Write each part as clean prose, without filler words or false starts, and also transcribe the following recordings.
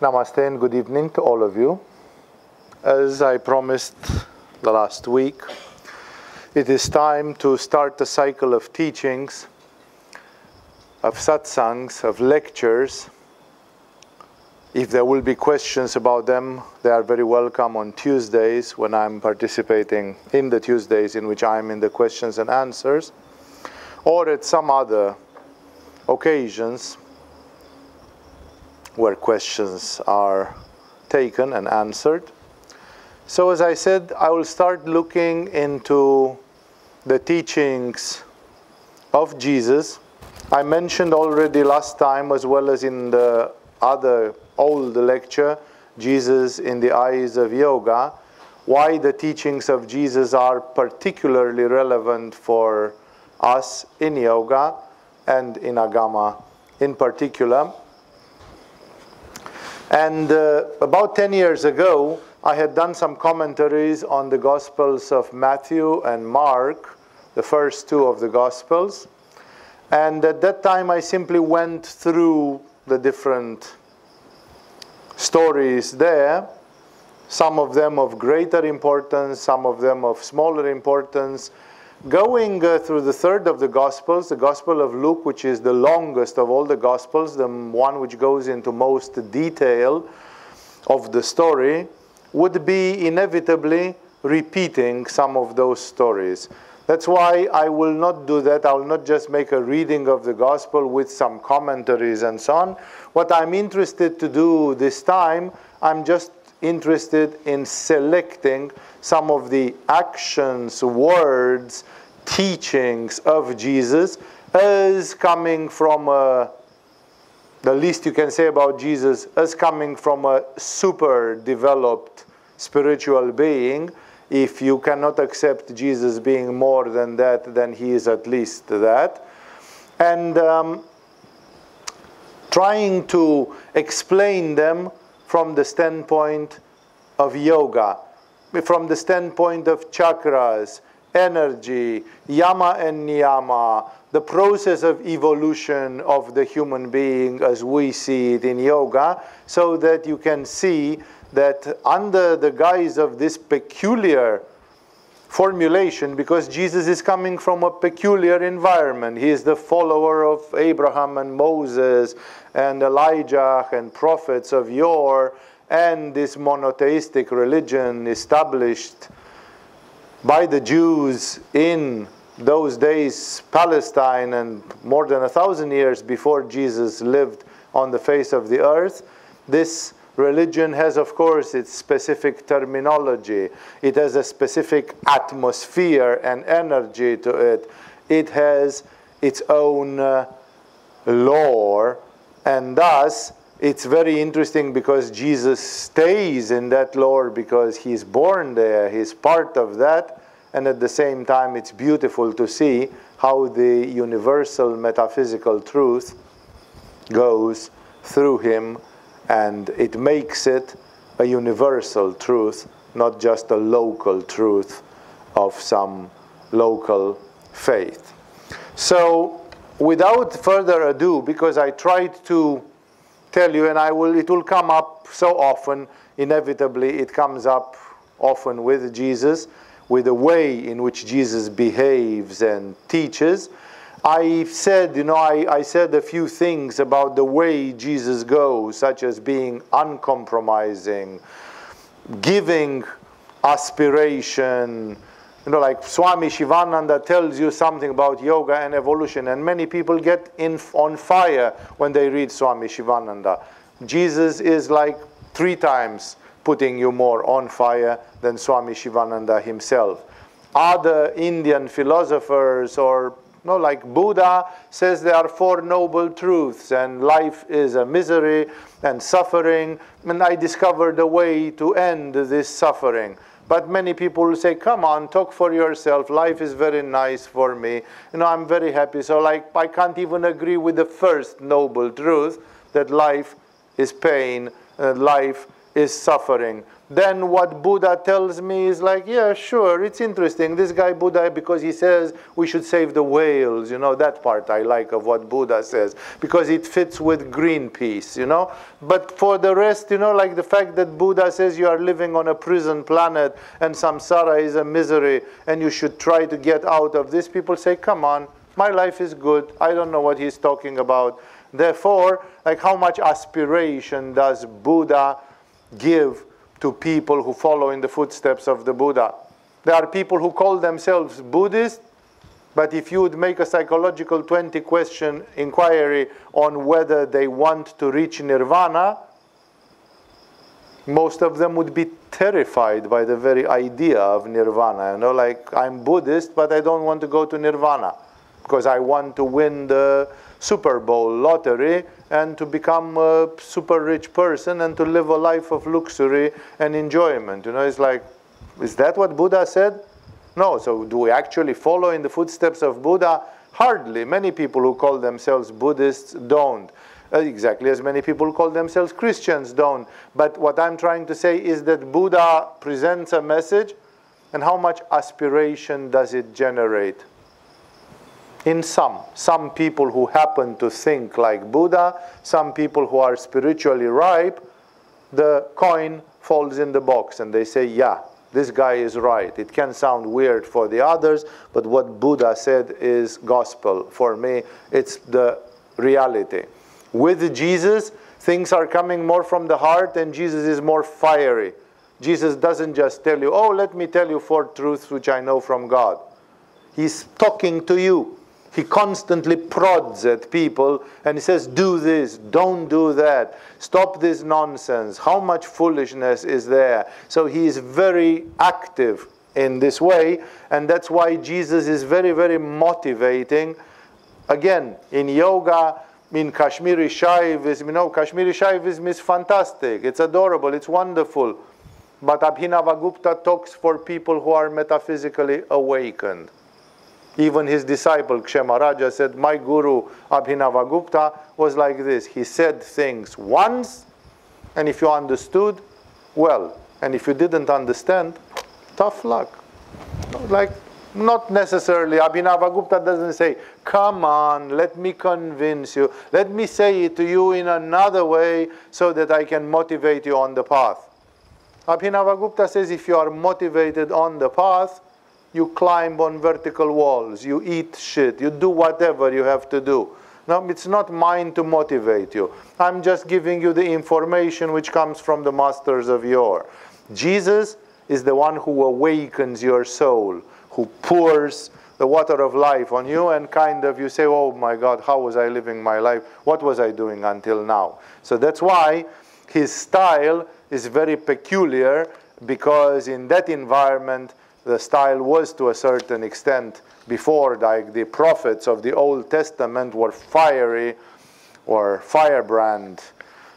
Namaste and good evening to all of you. As I promised the last week, it is time to start a cycle of teachings, of satsangs, of lectures. If there will be questions about them, they are very welcome on Tuesdays when I'm participating in the Tuesdays in which I'm in the questions and answers, or at some other occasions where questions are taken and answered. So as I said, I will start looking into the teachings of Jesus. I mentioned already last time, as well as in the other old lecture, Jesus in the Eyes of Yoga, why the teachings of Jesus are particularly relevant for us in yoga and in Agama in particular. And about 10 years ago, I had done some commentaries on the Gospels of Matthew and Mark, the first two of the Gospels. And at that time, I simply went through the different stories there, some of them of greater importance, some of them of smaller importance. Going through the third of the Gospels, the Gospel of Luke, which is the longest of all the Gospels, the one which goes into most detail of the story, would be inevitably repeating some of those stories. That's why I will not do that. I will not just make a reading of the Gospel with some commentaries and so on. What I'm interested to do this time, I'm just interested in selecting some of the actions, words, teachings of Jesus as coming from the least you can say about Jesus, as coming from a super developed spiritual being. If you cannot accept Jesus being more than that, then he is at least that. And trying to explain them from the standpoint of yoga, from the standpoint of chakras, energy, yama and niyama, the process of evolution of the human being as we see it in yoga, so that you can see that under the guise of this peculiar formulation, because Jesus is coming from a peculiar environment. He is the follower of Abraham and Moses and Elijah and prophets of yore, and this monotheistic religion established by the Jews in those days, Palestine, and more than 1,000 years before Jesus lived on the face of the earth. This religion has, of course, its specific terminology. It has a specific atmosphere and energy to it. It has its own lore, and thus it's very interesting because Jesus stays in that lore because he's born there, he's part of that, and at the same time it's beautiful to see how the universal metaphysical truth goes through him, and it makes it a universal truth, not just a local truth of some local faith. So without further ado, because I tried to tell you, and it will come up so often, inevitably it comes up often with Jesus, with the way in which Jesus behaves and teaches. I said, I said a few things about the way Jesus goes, such as being uncompromising, giving aspiration. Like Swami Vivekananda tells you something about yoga and evolution, and many people get on fire when they read Swami Vivekananda. Jesus is like 3 times putting you more on fire than Swami Vivekananda himself. Other Indian philosophers, or like Buddha says there are 4 noble truths, and life is a misery and suffering, and I discovered a way to end this suffering. But many people will say, come on, talk for yourself. Life is very nice for me. I'm very happy. So I can't even agree with the first noble truth, that life is pain, life is suffering. then what Buddha tells me is like, yeah, sure, it's interesting. This guy Buddha, because he says we should save the whales, you know, that part I like of what Buddha says, because it fits with Greenpeace, you know. But for the rest, you know, like the fact that Buddha says you are living on a prison planet and samsara is a misery and you should try to get out of this, people say, come on, my life is good. I don't know what he's talking about. Therefore, like how much aspiration does Buddha give to people who follow in the footsteps of the Buddha? There are people who call themselves Buddhist, but if you would make a psychological 20-question inquiry on whether they want to reach nirvana, most of them would be terrified by the very idea of nirvana. You know, like, I'm Buddhist, but I don't want to go to nirvana because I want to win the Super Bowl lottery and to become a super rich person and to live a life of luxury and enjoyment. You know, it's like, is that what Buddha said? No. So do we actually follow in the footsteps of Buddha? Hardly. Many people who call themselves Buddhists don't. Exactly as many people who call themselves Christians don't. But what I'm trying to say is that Buddha presents a message, and how much aspiration does it generate? In some people who happen to think like Buddha, some people who are spiritually ripe, the coin falls in the box and they say, yeah, this guy is right. It can sound weird for the others, but what Buddha said is gospel. For me, it's the reality. With Jesus, things are coming more from the heart and Jesus is more fiery. Jesus doesn't just tell you, oh, let me tell you 4 truths which I know from God. He's talking to you. He constantly prods at people and he says, do this, don't do that, stop this nonsense, how much foolishness is there? So he is very active in this way, and that's why Jesus is very, very motivating. Again, in yoga, in Kashmiri Shaivism, you know, Kashmiri Shaivism is fantastic, it's adorable, it's wonderful. But Abhinavagupta talks for people who are metaphysically awakened. Even his disciple Kshemaraja said, my guru Abhinavagupta was like this. He said things once, and if you understood, well. And if you didn't understand, tough luck. Like, not necessarily. Abhinavagupta doesn't say, come on, let me convince you. Let me say it to you in another way so that I can motivate you on the path. Abhinavagupta says, if you are motivated on the path, you climb on vertical walls, you eat shit, you do whatever you have to do. No, it's not mine to motivate you. I'm just giving you the information which comes from the masters of yore. Jesus is the one who awakens your soul, who pours the water of life on you, and kind of you say, oh my God, how was I living my life? What was I doing until now? So that's why his style is very peculiar, because in that environment, the style was to a certain extent before, like the prophets of the Old Testament were fiery or firebrand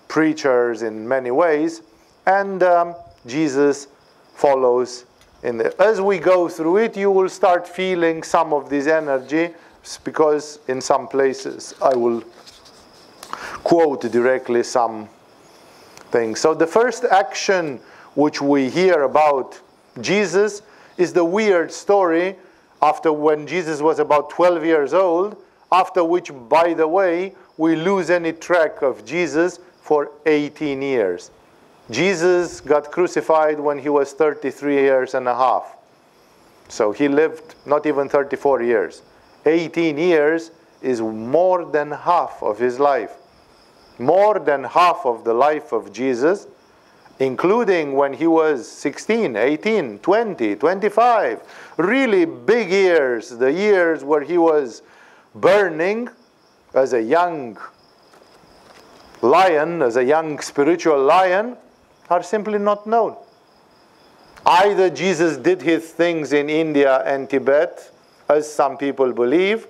preachers in many ways, and Jesus follows in the. As we go through it, you will start feeling some of this energy, because in some places I will quote directly some things. So the first action which we hear about Jesus is the weird story after when Jesus was about 12 years old, after which, by the way, we lose any track of Jesus for 18 years. Jesus got crucified when he was 33 years and a half. So he lived not even 34 years. 18 years is more than half of his life. More than half of the life of Jesus, including when he was 16, 18, 20, 25. Really big years, the years where he was burning as a young lion, as a young spiritual lion, are simply not known. Either Jesus did his things in India and Tibet, as some people believe,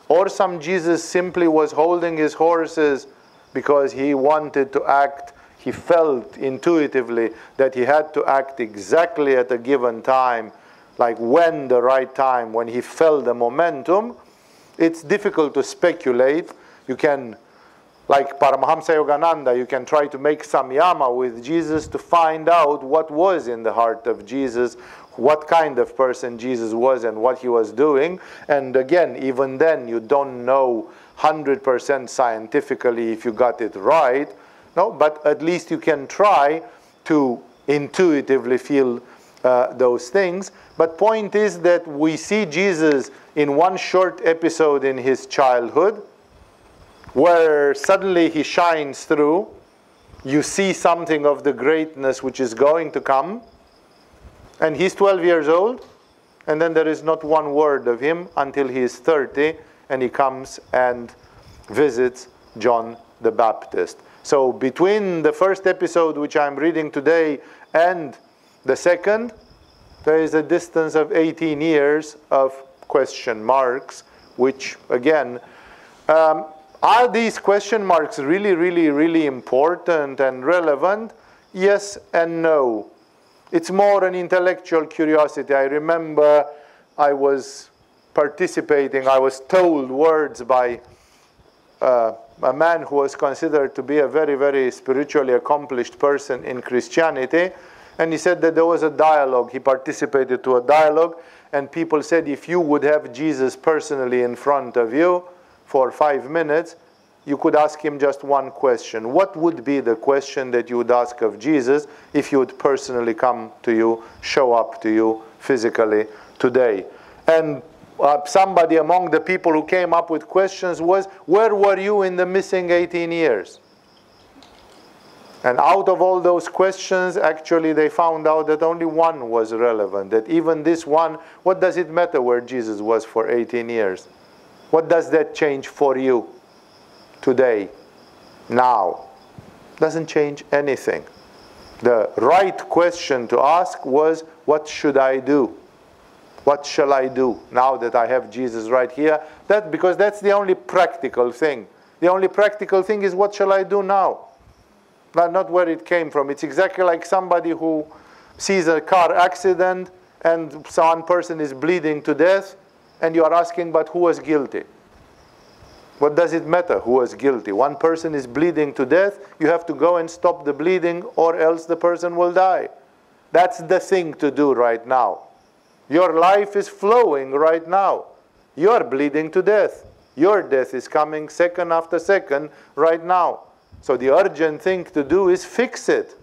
or some Jesus simply was holding his horses because he wanted to act. He felt intuitively that he had to act exactly at a given time, like when the right time, when he felt the momentum. It's difficult to speculate. You can Like Paramahamsa Yogananda, you can try to make some yama with Jesus to find out what was in the heart of Jesus, what kind of person Jesus was and what he was doing. And again, even then, you don't know 100% scientifically if you got it right. No, but at least you can try to intuitively feel those things. But point is that we see Jesus in one short episode in his childhood, where suddenly he shines through. You see something of the greatness which is going to come. And he's 12 years old. And then there is not one word of him until he is 30. And he comes and visits John the Baptist. So between the first episode, which I'm reading today, and the second, there is a distance of 18 years of question marks, which again, are these question marks really, really, really important and relevant? Yes and no. It's more an intellectual curiosity. I remember I was participating, I was told words by a man who was considered to be a very, very spiritually accomplished person in Christianity. And he said that there was a dialogue. He participated to a dialogue, and people said, if you would have Jesus personally in front of you for 5 minutes, you could ask him just one question. What would be the question that you would ask of Jesus if he would personally come to you, show up to you physically today? And somebody among the people who came up with questions was, where were you in the missing 18 years? And out of all those questions, actually they found out that only one was relevant. That even this one, what does it matter where Jesus was for 18 years? What does that change for you today, now? Doesn't change anything. The right question to ask was, what should I do? What shall I do now that I have Jesus right here? Because that's the only practical thing. The only practical thing is, what shall I do now? Not where it came from. It's exactly like somebody who sees a car accident and one person is bleeding to death, and you are asking, but who was guilty? What does it matter who was guilty? One person is bleeding to death, you have to go and stop the bleeding, or else the person will die. That's the thing to do right now. Your life is flowing right now. You are bleeding to death. Your death is coming second after second right now. So the urgent thing to do is fix it.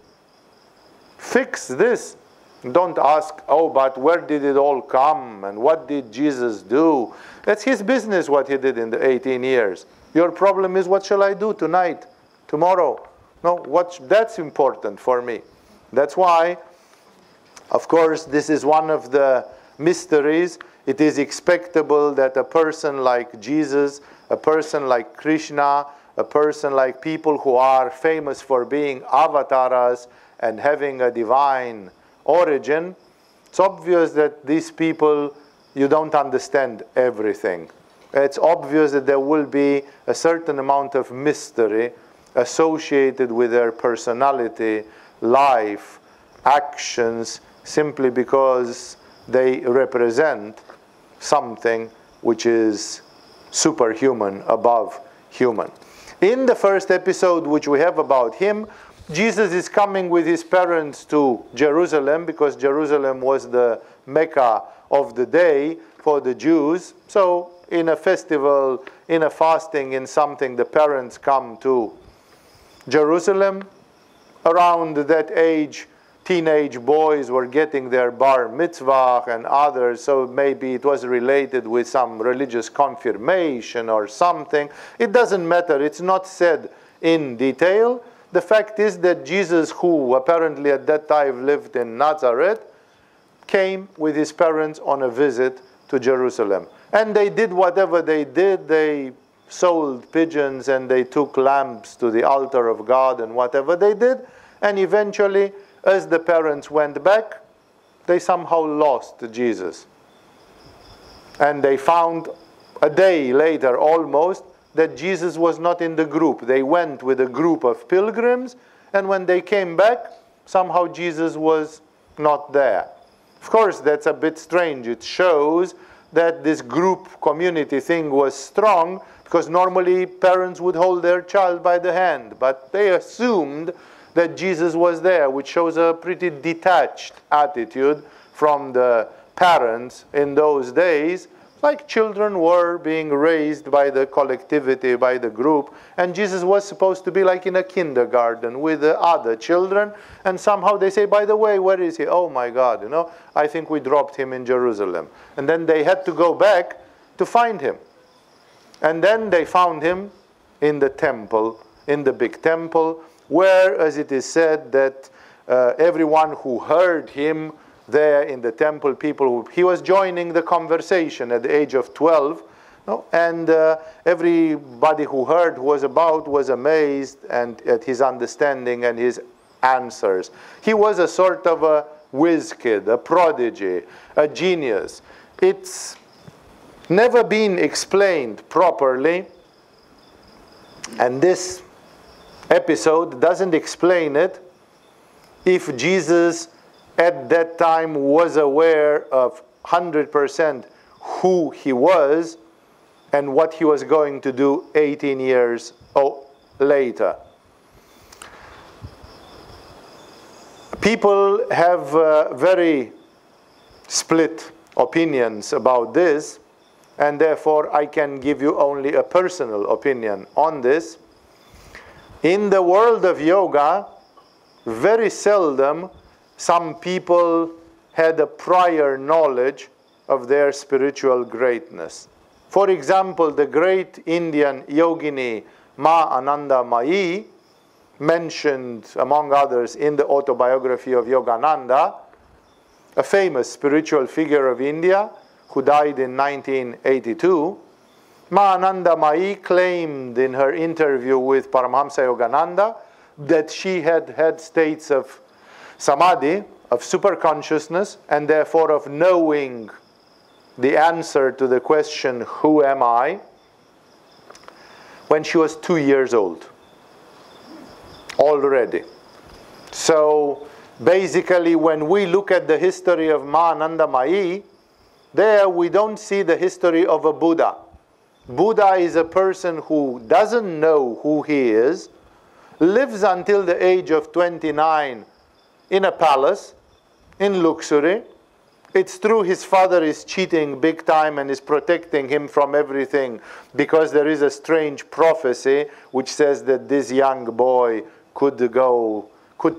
Fix this. Don't ask, oh, but where did it all come? And what did Jesus do? That's his business what he did in the 18 years. Your problem is, what shall I do tonight, tomorrow? No, that's important for me. That's why, of course, this is one of the mysteries. It is expectable that a person like Jesus, a person like Krishna, a person like people who are famous for being avatars and having a divine origin, it's obvious that these people, you don't understand everything. It's obvious that there will be a certain amount of mystery associated with their personality, life, actions, simply because they represent something which is superhuman, above human. In the first episode which we have about him, Jesus is coming with his parents to Jerusalem, because Jerusalem was the Mecca of the day for the Jews. So in a festival, in a fasting, in something, the parents come to Jerusalem. Around that age, teenage boys were getting their bar mitzvah and others, so maybe it was related with some religious confirmation or something. It doesn't matter, it's not said in detail. The fact is that Jesus, who apparently at that time lived in Nazareth, came with his parents on a visit to Jerusalem. And they did whatever they did. They sold pigeons and they took lambs to the altar of God and whatever they did. And eventually, as the parents went back, they somehow lost Jesus. And they found a day later almost that Jesus was not in the group. They went with a group of pilgrims, and when they came back, somehow Jesus was not there. Of course, that's a bit strange. It shows that this group community thing was strong, because normally parents would hold their child by the hand, but they assumed that Jesus was there, which shows a pretty detached attitude from the parents in those days, like children were being raised by the collectivity, by the group, and Jesus was supposed to be like in a kindergarten with the other children, and somehow they say, by the way, where is he? Oh my God, you know, I think we dropped him in Jerusalem. And then they had to go back to find him. And then they found him in the temple, in the big temple, where, as it is said, that everyone who heard him there in the temple, he was joining the conversation at the age of 12, no? And everybody who heard was amazed and at his understanding and his answers. He was a sort of a whiz kid, a prodigy, a genius. It's never been explained properly, and this episode doesn't explain it, if Jesus at that time was aware of 100% who he was and what he was going to do 18 years later. People have very split opinions about this, and therefore I can give you only a personal opinion on this. In the world of yoga, very seldom some people had a prior knowledge of their spiritual greatness. For example, the great Indian yogini Ma Ananda Mayi, mentioned among others in the autobiography of Yogananda, a famous spiritual figure of India who died in 1982, Ma Ananda Mayi claimed in her interview with Paramahamsa Yogananda that she had had states of samadhi, of superconsciousness, and therefore of knowing the answer to the question, who am I, when she was 2 years old already. So basically, when we look at the history of Ma Ananda Mayi, there we don't see the history of a Buddha. Buddha is a person who doesn't know who he is, lives until the age of 29 in a palace, in luxury. It's true his father is cheating big time and is protecting him from everything, because there is a strange prophecy which says that this young boy could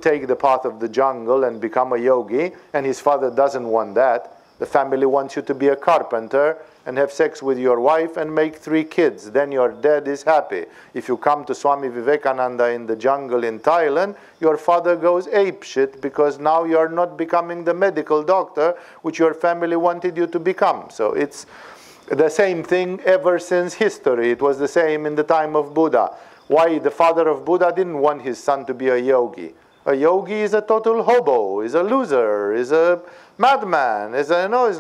take the path of the jungle and become a yogi, and his father doesn't want that. The family wants you to be a carpenter and have sex with your wife and make 3 kids. Then your dad is happy. If you come to Swami Vivekananda in the jungle in Thailand, your father goes apeshit, because now you're not becoming the medical doctor which your family wanted you to become. So it's the same thing ever since history. It was the same in the time of Buddha. Why the father of Buddha didn't want his son to be a yogi? A yogi is a total hobo, is a loser, is a madman, is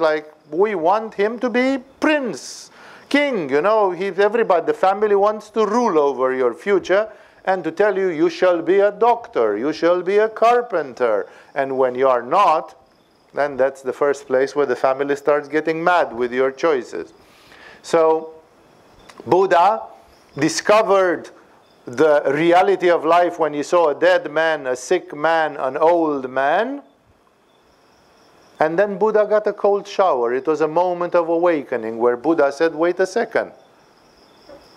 like, we want him to be prince, king, everybody, the family wants to rule over your future and to tell you, you shall be a doctor, you shall be a carpenter. And when you are not, then that's the first place where the family starts getting mad with your choices. So Buddha discovered the reality of life when he saw a dead man, a sick man, an old man. And then Buddha got a cold shower. It was a moment of awakening where Buddha said, wait a second.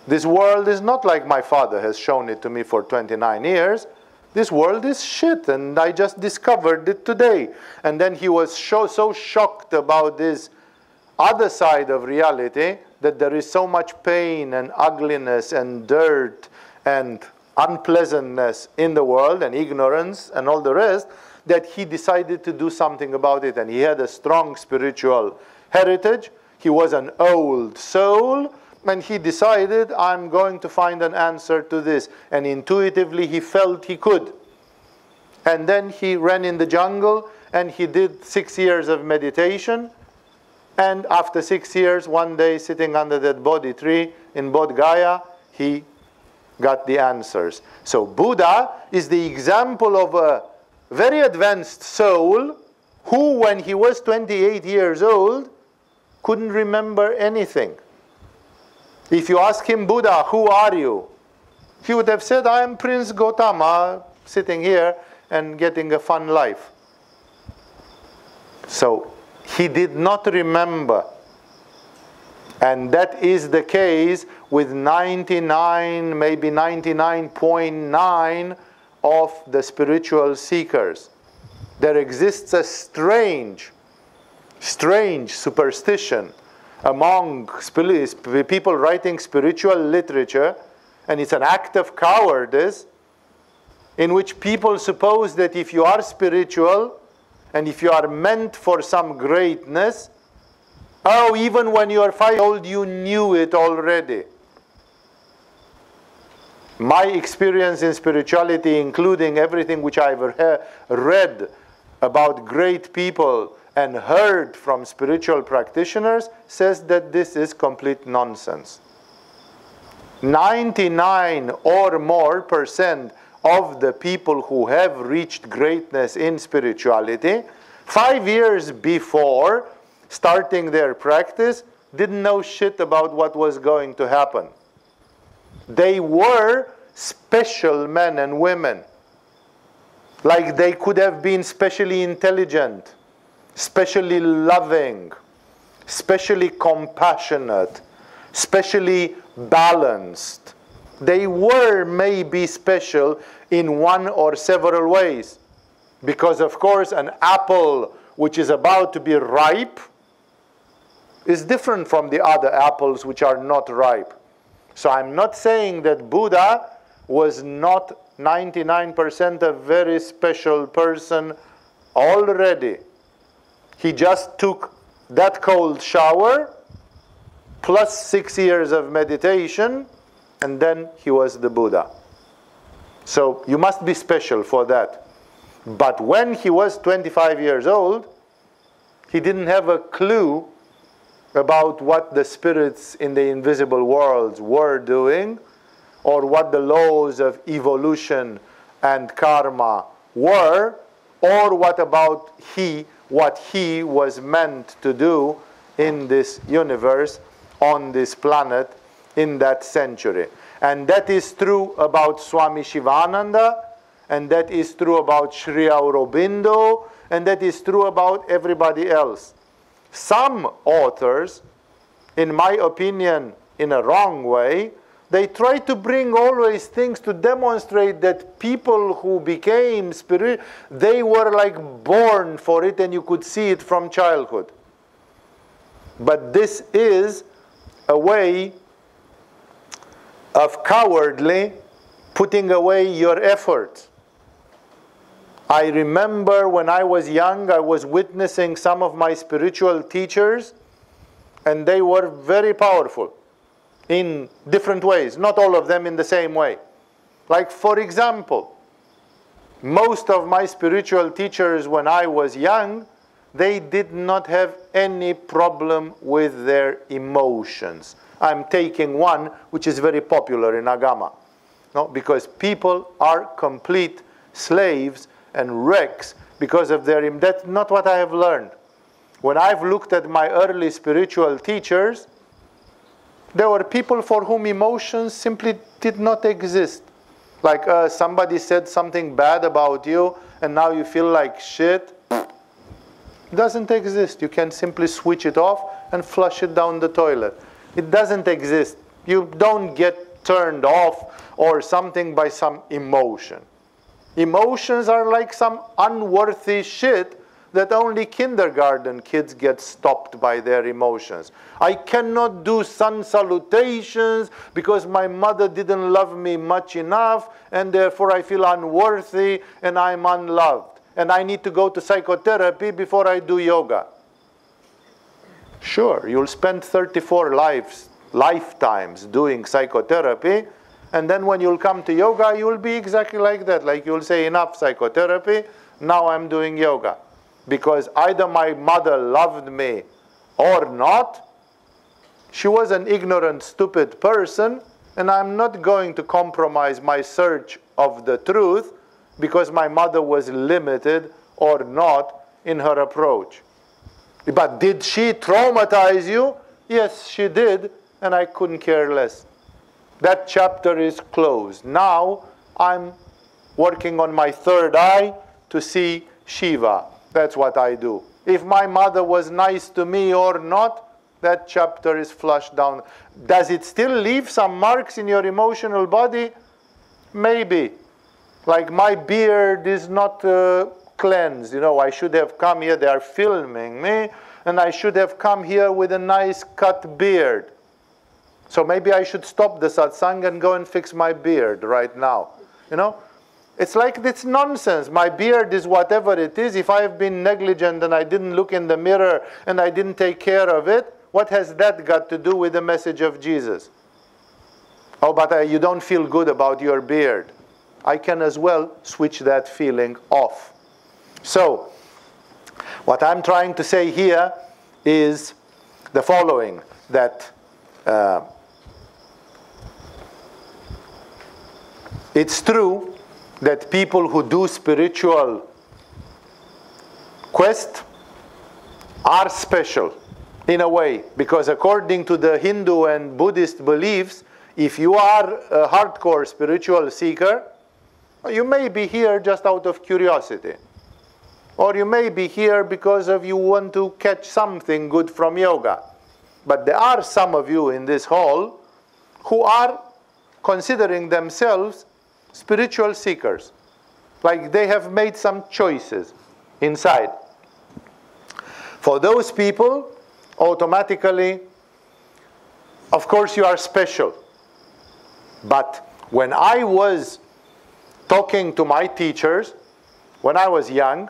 This world is not like my father has shown it to me for 29 years. This world is shit, and I just discovered it today. And then he was so shocked about this other side of reality, that there is so much pain and ugliness and dirt and unpleasantness in the world, and ignorance and all the rest, that he decided to do something about it. And he had a strong spiritual heritage. He was an old soul, and he decided, I'm going to find an answer to this. And intuitively he felt he could. And then he ran in the jungle and he did 6 years of meditation. And after 6 years, one day sitting under that Bodhi tree in Bodh Gaya, he got the answers. So Buddha is the example of a very advanced soul who, when he was 28 years old, couldn't remember anything. If you ask him, Buddha, who are you? He would have said, I am Prince Gautama, sitting here and getting a fun life. So he did not remember. And that is the case with 99, maybe 99.9 of the spiritual seekers. There exists a strange superstition among people writing spiritual literature, and it's an act of cowardice, in which people suppose that if you are spiritual and if you are meant for some greatness, oh, even when you are 5 years old, you knew it already. My experience in spirituality, including everything which I've read about great people and heard from spiritual practitioners, says that this is complete nonsense. 99 or more % of the people who have reached greatness in spirituality, 5 years before starting their practice, didn't know shit about what was going to happen. They were special men and women. Like they could have been specially intelligent, specially loving, specially compassionate, specially balanced. They were maybe special in one or several ways. Because of course an apple which is about to be ripe is different from the other apples which are not ripe. So I'm not saying that Buddha was not 99% a very special person already. He just took that cold shower plus 6 years of meditation, and then he was the Buddha. So you must be special for that. But when he was 25 years old, he didn't have a clue about what the spirits in the invisible worlds were doing, or what the laws of evolution and karma were, or what he was meant to do in this universe, on this planet, in that century. And that is true about Swami Shivananda, and that is true about Sri Aurobindo, and that is true about everybody else. Some authors, in my opinion, in a wrong way, they try to bring always things to demonstrate that people who became spiritual, they were like born for it and you could see it from childhood. But this is a way of cowardly putting away your effort. I remember when I was young, I was witnessing some of my spiritual teachers, and they were very powerful in different ways, not all of them in the same way. Like for example, most of my spiritual teachers when I was young, they did not have any problem with their emotions. I'm taking one which is very popular in Agama. No? Because people are complete slaves and wrecks because of their... That's not what I have learned. When I've looked at my early spiritual teachers, there were people for whom emotions simply did not exist. Like somebody said something bad about you and now you feel like shit. It doesn't exist. You can simply switch it off and flush it down the toilet. It doesn't exist. You don't get turned off or something by some emotion. Emotions are like some unworthy shit that only kindergarten kids get stopped by their emotions. I cannot do sun salutations because my mother didn't love me much enough and therefore I feel unworthy and I'm unloved. And I need to go to psychotherapy before I do yoga. Sure, you'll spend 34 lifetimes doing psychotherapy, and then when you'll come to yoga, you'll be exactly like that. Like you'll say, enough psychotherapy, now I'm doing yoga. Because either my mother loved me or not, she was an ignorant, stupid person, and I'm not going to compromise my search of the truth because my mother was limited or not in her approach. But did she traumatize you? Yes, she did, and I couldn't care less. That chapter is closed. Now I'm working on my third eye to see Shiva. That's what I do. If my mother was nice to me or not, that chapter is flushed down. Does it still leave some marks in your emotional body? Maybe. Like my beard is not cleansed. You know, I should have come here. They are filming me. And I should have come here with a nice cut beard. So maybe I should stop the satsang and go and fix my beard right now. You know? It's like it's nonsense. My beard is whatever it is. If I have been negligent and I didn't look in the mirror and I didn't take care of it, what has that got to do with the message of Jesus? Oh, but you don't feel good about your beard. I can as well switch that feeling off. So, what I'm trying to say here is the following, that it's true that people who do spiritual quest are special in a way, because according to the Hindu and Buddhist beliefs, if you are a hardcore spiritual seeker, you may be here just out of curiosity. Or you may be here because of you want to catch something good from yoga. But there are some of you in this hall who are considering themselves spiritual seekers. Like they have made some choices inside. For those people, automatically, of course you are special. But when I was talking to my teachers, when I was young,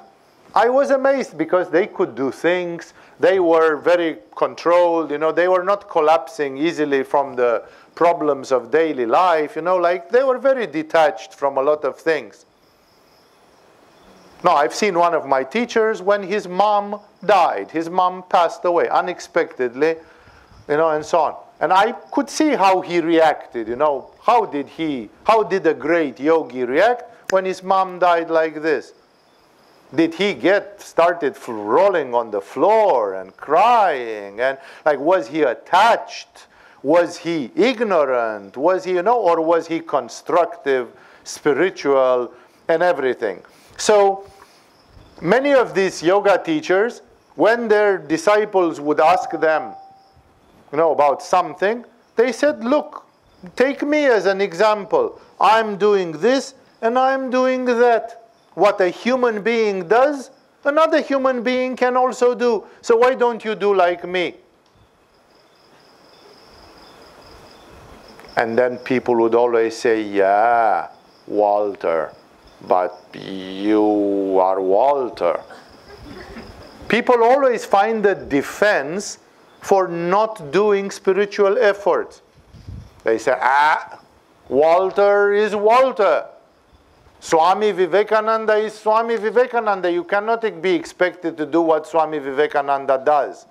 I was amazed because they could do things. They were very controlled, you know, they were not collapsing easily from the problems of daily life, you know, like they were very detached from a lot of things. Now, I've seen one of my teachers when his mom died. His mom passed away unexpectedly, you know, and so on. And I could see how he reacted, you know. How did a great yogi react when his mom died like this? Did he started rolling on the floor and crying? And like, was he attached? Was he ignorant? Was he, you know, or was he constructive, spiritual, and everything? So many of these yoga teachers, when their disciples would ask them, you know, about something, they said, look, take me as an example. I'm doing this and I'm doing that. What a human being does, another human being can also do. So why don't you do like me? And then people would always say, yeah, Walter, but you are Walter. People always find a defense for not doing spiritual effort. They say, Walter is Walter. Swami Vivekananda is Swami Vivekananda. You cannot be expected to do what Swami Vivekananda does.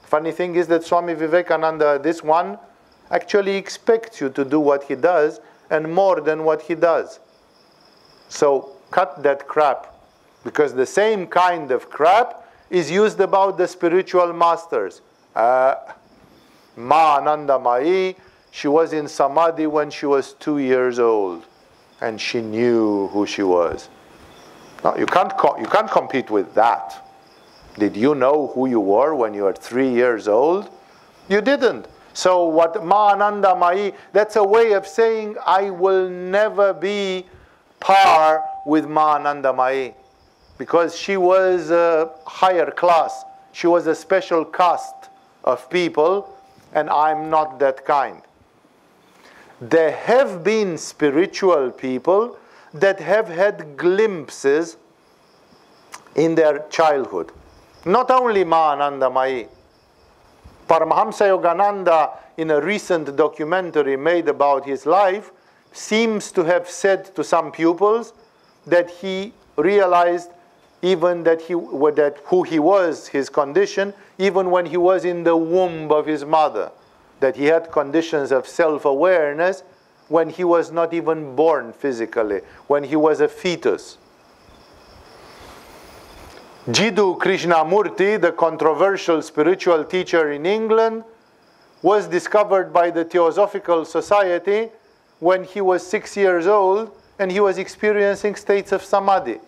Funny thing is that Swami Vivekananda, this one, actually expects you to do what he does and more than what he does. So cut that crap, because the same kind of crap is used about the spiritual masters. Ma Anandamayi, she was in Samadhi when she was 2 years old. And she knew who she was. No, you can't compete with that. Did you know who you were when you were 3 years old? You didn't. So what Ma Anandamayi, that's a way of saying I will never be par with Ma Anandamayi. Because she was a higher class. She was a special caste of people, and I'm not that kind. There have been spiritual people that have had glimpses in their childhood. Not only Ma Anandamayi. Paramahamsa Yogananda, in a recent documentary made about his life, seems to have said to some pupils that he realized even that who he was, his condition, even when he was in the womb of his mother. That he had conditions of self-awareness when he was not even born physically, when he was a fetus. Jiddu Krishnamurti, the controversial spiritual teacher in England, was discovered by the Theosophical Society when he was 6 years old, and he was experiencing states of samadhi.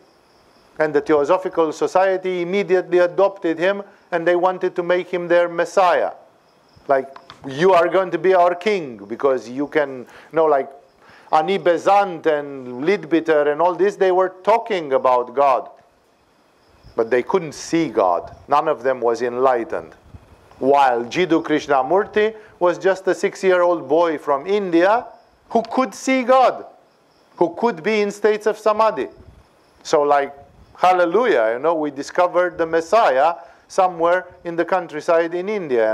And the Theosophical Society immediately adopted him, and they wanted to make him their messiah. Like, you are going to be our king, because you can, like Ani Besant and Leadbitter and all this, they were talking about God. But they couldn't see God. None of them was enlightened. While Jiddu Krishnamurti was just a 6-year-old boy from India who could see God, who could be in states of samadhi. So like, hallelujah, we discovered the Messiah somewhere in the countryside in India,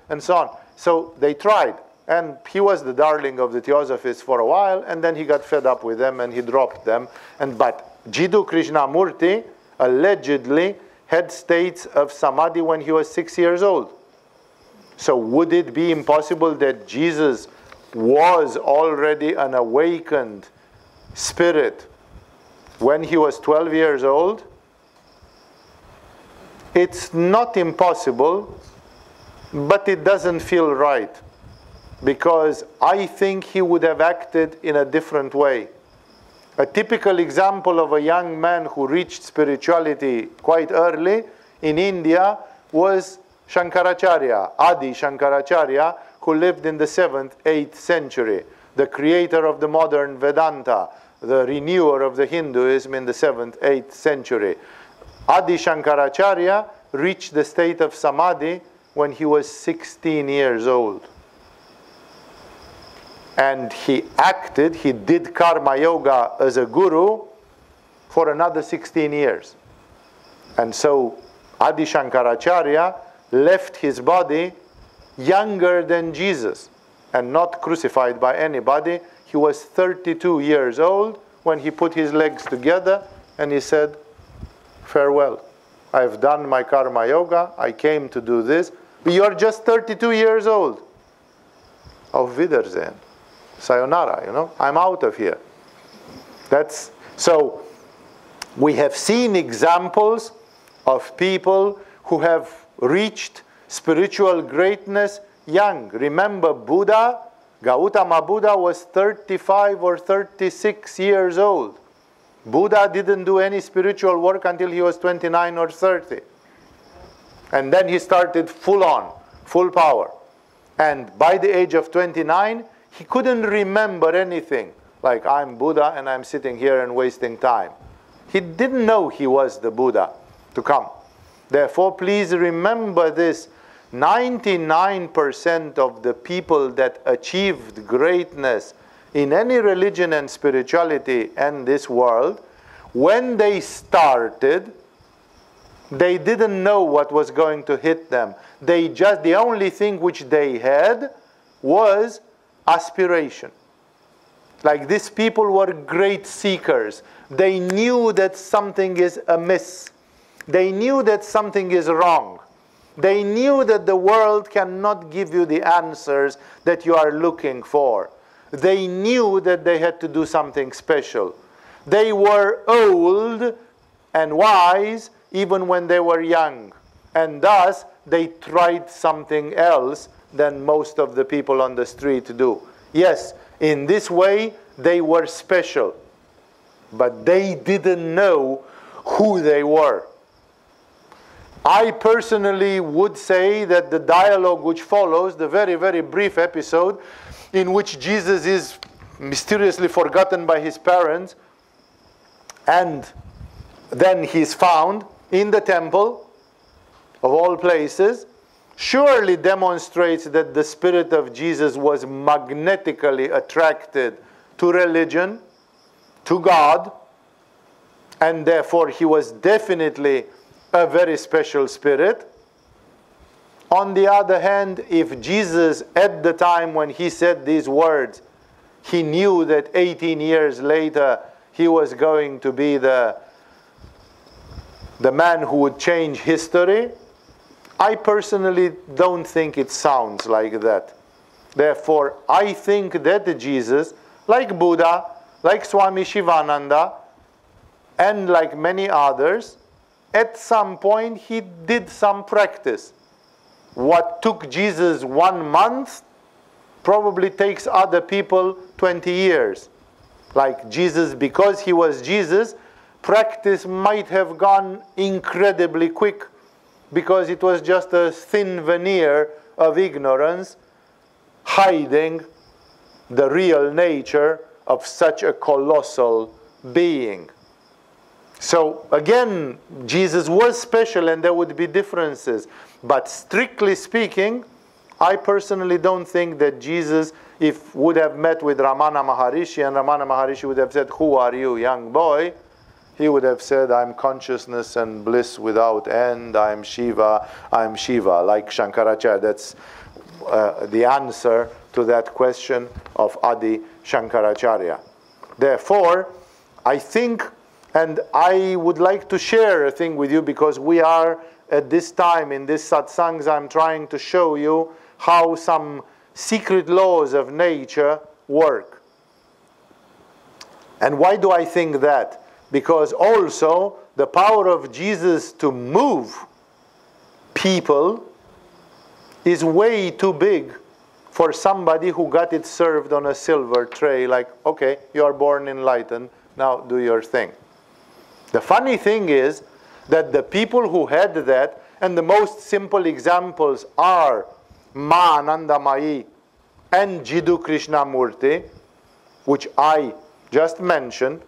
and so on. So they tried. And he was the darling of the Theosophists for a while, and then he got fed up with them and he dropped them. But Jiddu Krishnamurti allegedly had states of samadhi when he was 6 years old. So would it be impossible that Jesus was already an awakened spirit when he was 12 years old? It's not impossible, but it doesn't feel right, because I think he would have acted in a different way. A typical example of a young man who reached spirituality quite early in India was Shankaracharya, Adi Shankaracharya, who lived in the 7th, 8th century, the creator of the modern Vedanta, the renewer of the Hinduism in the 7th, 8th century. Adi Shankaracharya reached the state of samadhi when he was 16 years old. And he did karma yoga as a guru for another 16 years. And so Adi Shankaracharya left his body younger than Jesus and not crucified by anybody. He was 32 years old when he put his legs together and he said, farewell. I've done my karma yoga. I came to do this. But you're just 32 years old. Auf Wiedersehen. Sayonara, I'm out of here. So we have seen examples of people who have reached spiritual greatness young. Remember Buddha, Gautama Buddha was 35 or 36 years old. Buddha didn't do any spiritual work until he was 29 or 30. And then he started full on, full power. And by the age of 29, he couldn't remember anything, like I'm Buddha and I'm sitting here and wasting time. He didn't know he was the Buddha to come. Therefore, please remember this. 99% of the people that achieved greatness in any religion and spirituality in this world, when they started, they didn't know what was going to hit them. The only thing which they had was aspiration. Like, these people were great seekers. They knew that something is amiss. They knew that something is wrong. They knew that the world cannot give you the answers that you are looking for. They knew that they had to do something special. They were old and wise even when they were young. And thus, they tried something else than most of the people on the street do. Yes, in this way, they were special. But they didn't know who they were. I personally would say that the dialogue which follows, the very, very brief episode in which Jesus is mysteriously forgotten by his parents, and then he's found in the temple, of all places, surely demonstrates that the spirit of Jesus was magnetically attracted to religion, to God, and therefore he was definitely a very special spirit. On the other hand, if Jesus, at the time when he said these words, he knew that 18 years later he was going to be the man who would change history, I personally don't think it sounds like that. Therefore, I think that Jesus, like Buddha, like Swami Shivananda, and like many others, at some point he did some practice. What took Jesus 1 month probably takes other people 20 years. Like Jesus, because he was Jesus, practice might have gone incredibly quick, because it was just a thin veneer of ignorance hiding the real nature of such a colossal being. So again, Jesus was special and there would be differences. But strictly speaking, I personally don't think that Jesus, if would have met with Ramana Maharishi, and Ramana Maharishi would have said, "Who are you, young boy?" He would have said, "I'm consciousness and bliss without end. I'm Shiva, I'm Shiva," like Shankaracharya. That's the answer to that question of Adi Shankaracharya. Therefore, I think, and I would like to share a thing with you, because we are at this time in this satsangs, I'm trying to show you how some secret laws of nature work. And why do I think that? Because also the power of Jesus to move people is way too big for somebody who got it served on a silver tray, like, okay, you are born enlightened, now do your thing. The funny thing is that the people who had that, and the most simple examples are Ma Anandamayi and Jiddu Krishnamurti, which I just mentioned,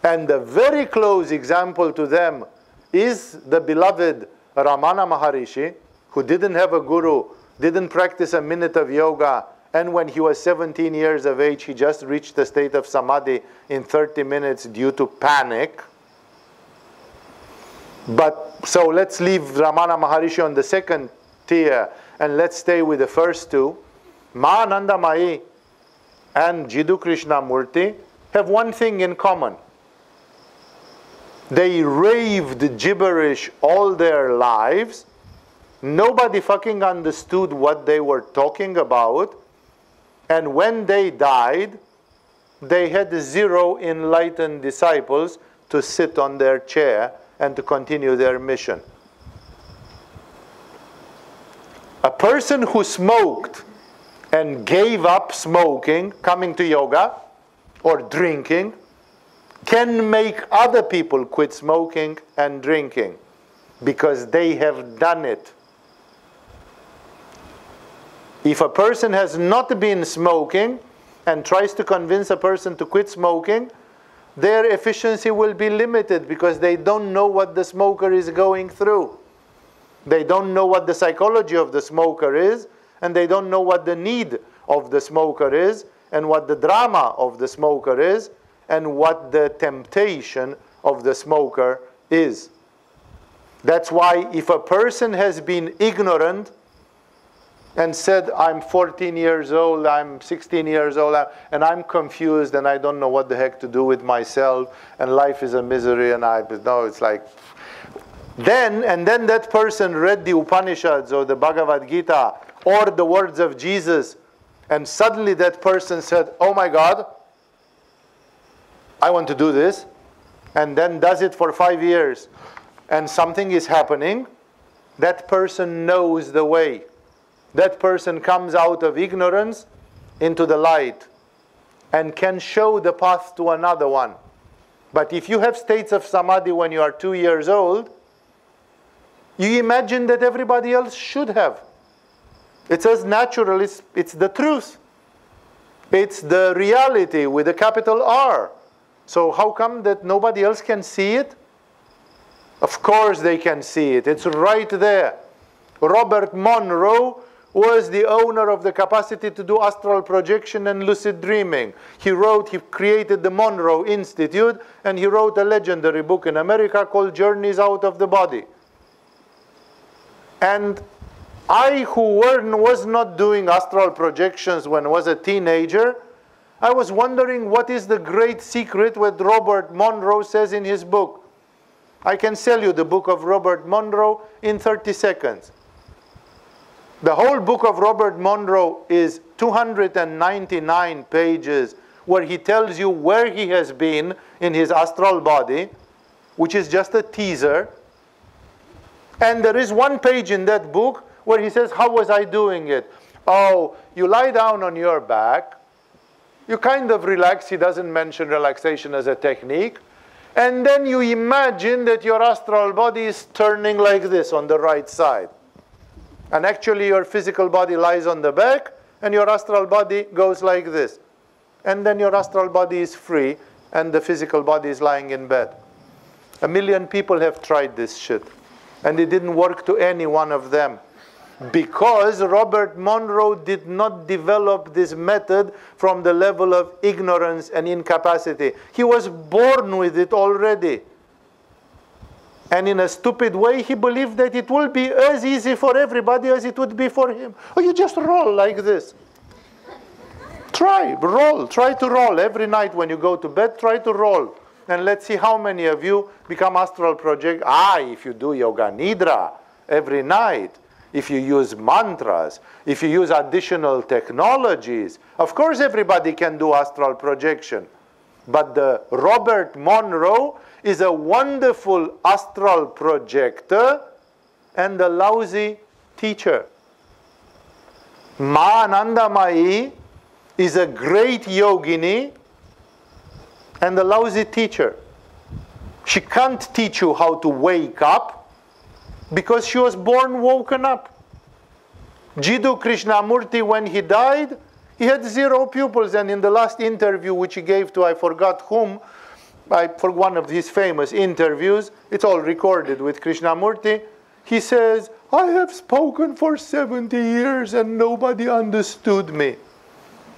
and the very close example to them is the beloved Ramana Maharishi, who didn't have a guru, didn't practice a minute of yoga, and when he was 17 years of age, he just reached the state of samadhi in 30 minutes due to panic. But so let's leave Ramana Maharishi on the second tier, and let's stay with the first two. Ma Anandamayi and Jiddu Krishnamurti have one thing in common. They raved gibberish all their lives. Nobody fucking understood what they were talking about. And when they died, they had 0 enlightened disciples to sit on their chair and to continue their mission. A person who smoked and gave up smoking, coming to yoga, or drinking, can make other people quit smoking and drinking, because they have done it. If a person has not been smoking and tries to convince a person to quit smoking, their efficiency will be limited, because they don't know what the smoker is going through. They don't know what the psychology of the smoker is, and they don't know what the need of the smoker is, and what the drama of the smoker is, and what the temptation of the smoker is. That's why if a person has been ignorant and said, I'm 14 years old, I'm 16 years old, and I'm confused, and I don't know what the heck to do with myself, and life is a misery, and it's like, then that person read the Upanishads or the Bhagavad Gita or the words of Jesus, and suddenly that person said, oh my God, I want to do this, and then does it for 5 years, and something is happening. That person knows the way. That person comes out of ignorance into the light and can show the path to another one. But if you have states of samadhi when you are 2 years old, you imagine that everybody else should have. It's as natural, it's the truth. It's the reality with a capital R. So how come that nobody else can see it? Of course they can see it. It's right there. Robert Monroe was the owner of the capacity to do astral projection and lucid dreaming. He created the Monroe Institute, and he wrote a legendary book in America called Journeys Out of the Body. And I, who was not doing astral projections when I was a teenager, I was wondering what is the great secret what Robert Monroe says in his book. I can sell you the book of Robert Monroe in 30 seconds. The whole book of Robert Monroe is 299 pages where he tells you where he has been in his astral body, which is just a teaser. And there is one page in that book where he says, how was I doing it? Oh, you lie down on your back, you kind of relax. He doesn't mention relaxation as a technique. And then you imagine that your astral body is turning like this on the right side. And actually your physical body lies on the back, and your astral body goes like this. And then your astral body is free, and the physical body is lying in bed. 1 million people have tried this shit. And it didn't work to any one of them. Because Robert Monroe did not develop this method from the level of ignorance and incapacity. He was born with it already. And in a stupid way, he believed that it will be as easy for everybody as it would be for him. Oh, you just roll like this. Try to roll. Every night when you go to bed, try to roll. And let's see how many of you become astral project. If you do yoga nidra every night, if you use mantras, if you use additional technologies, of course everybody can do astral projection. But the Robert Monroe is a wonderful astral projector and a lousy teacher. Ma Anandamayi is a great yogini and a lousy teacher. She can't teach you how to wake up because she was born woken up. Jiddu Krishnamurti, when he died, he had 0 pupils, and in the last interview which he gave to I forgot whom, for one of his famous interviews, it's all recorded with Krishnamurti, he says, I have spoken for 70 years and nobody understood me.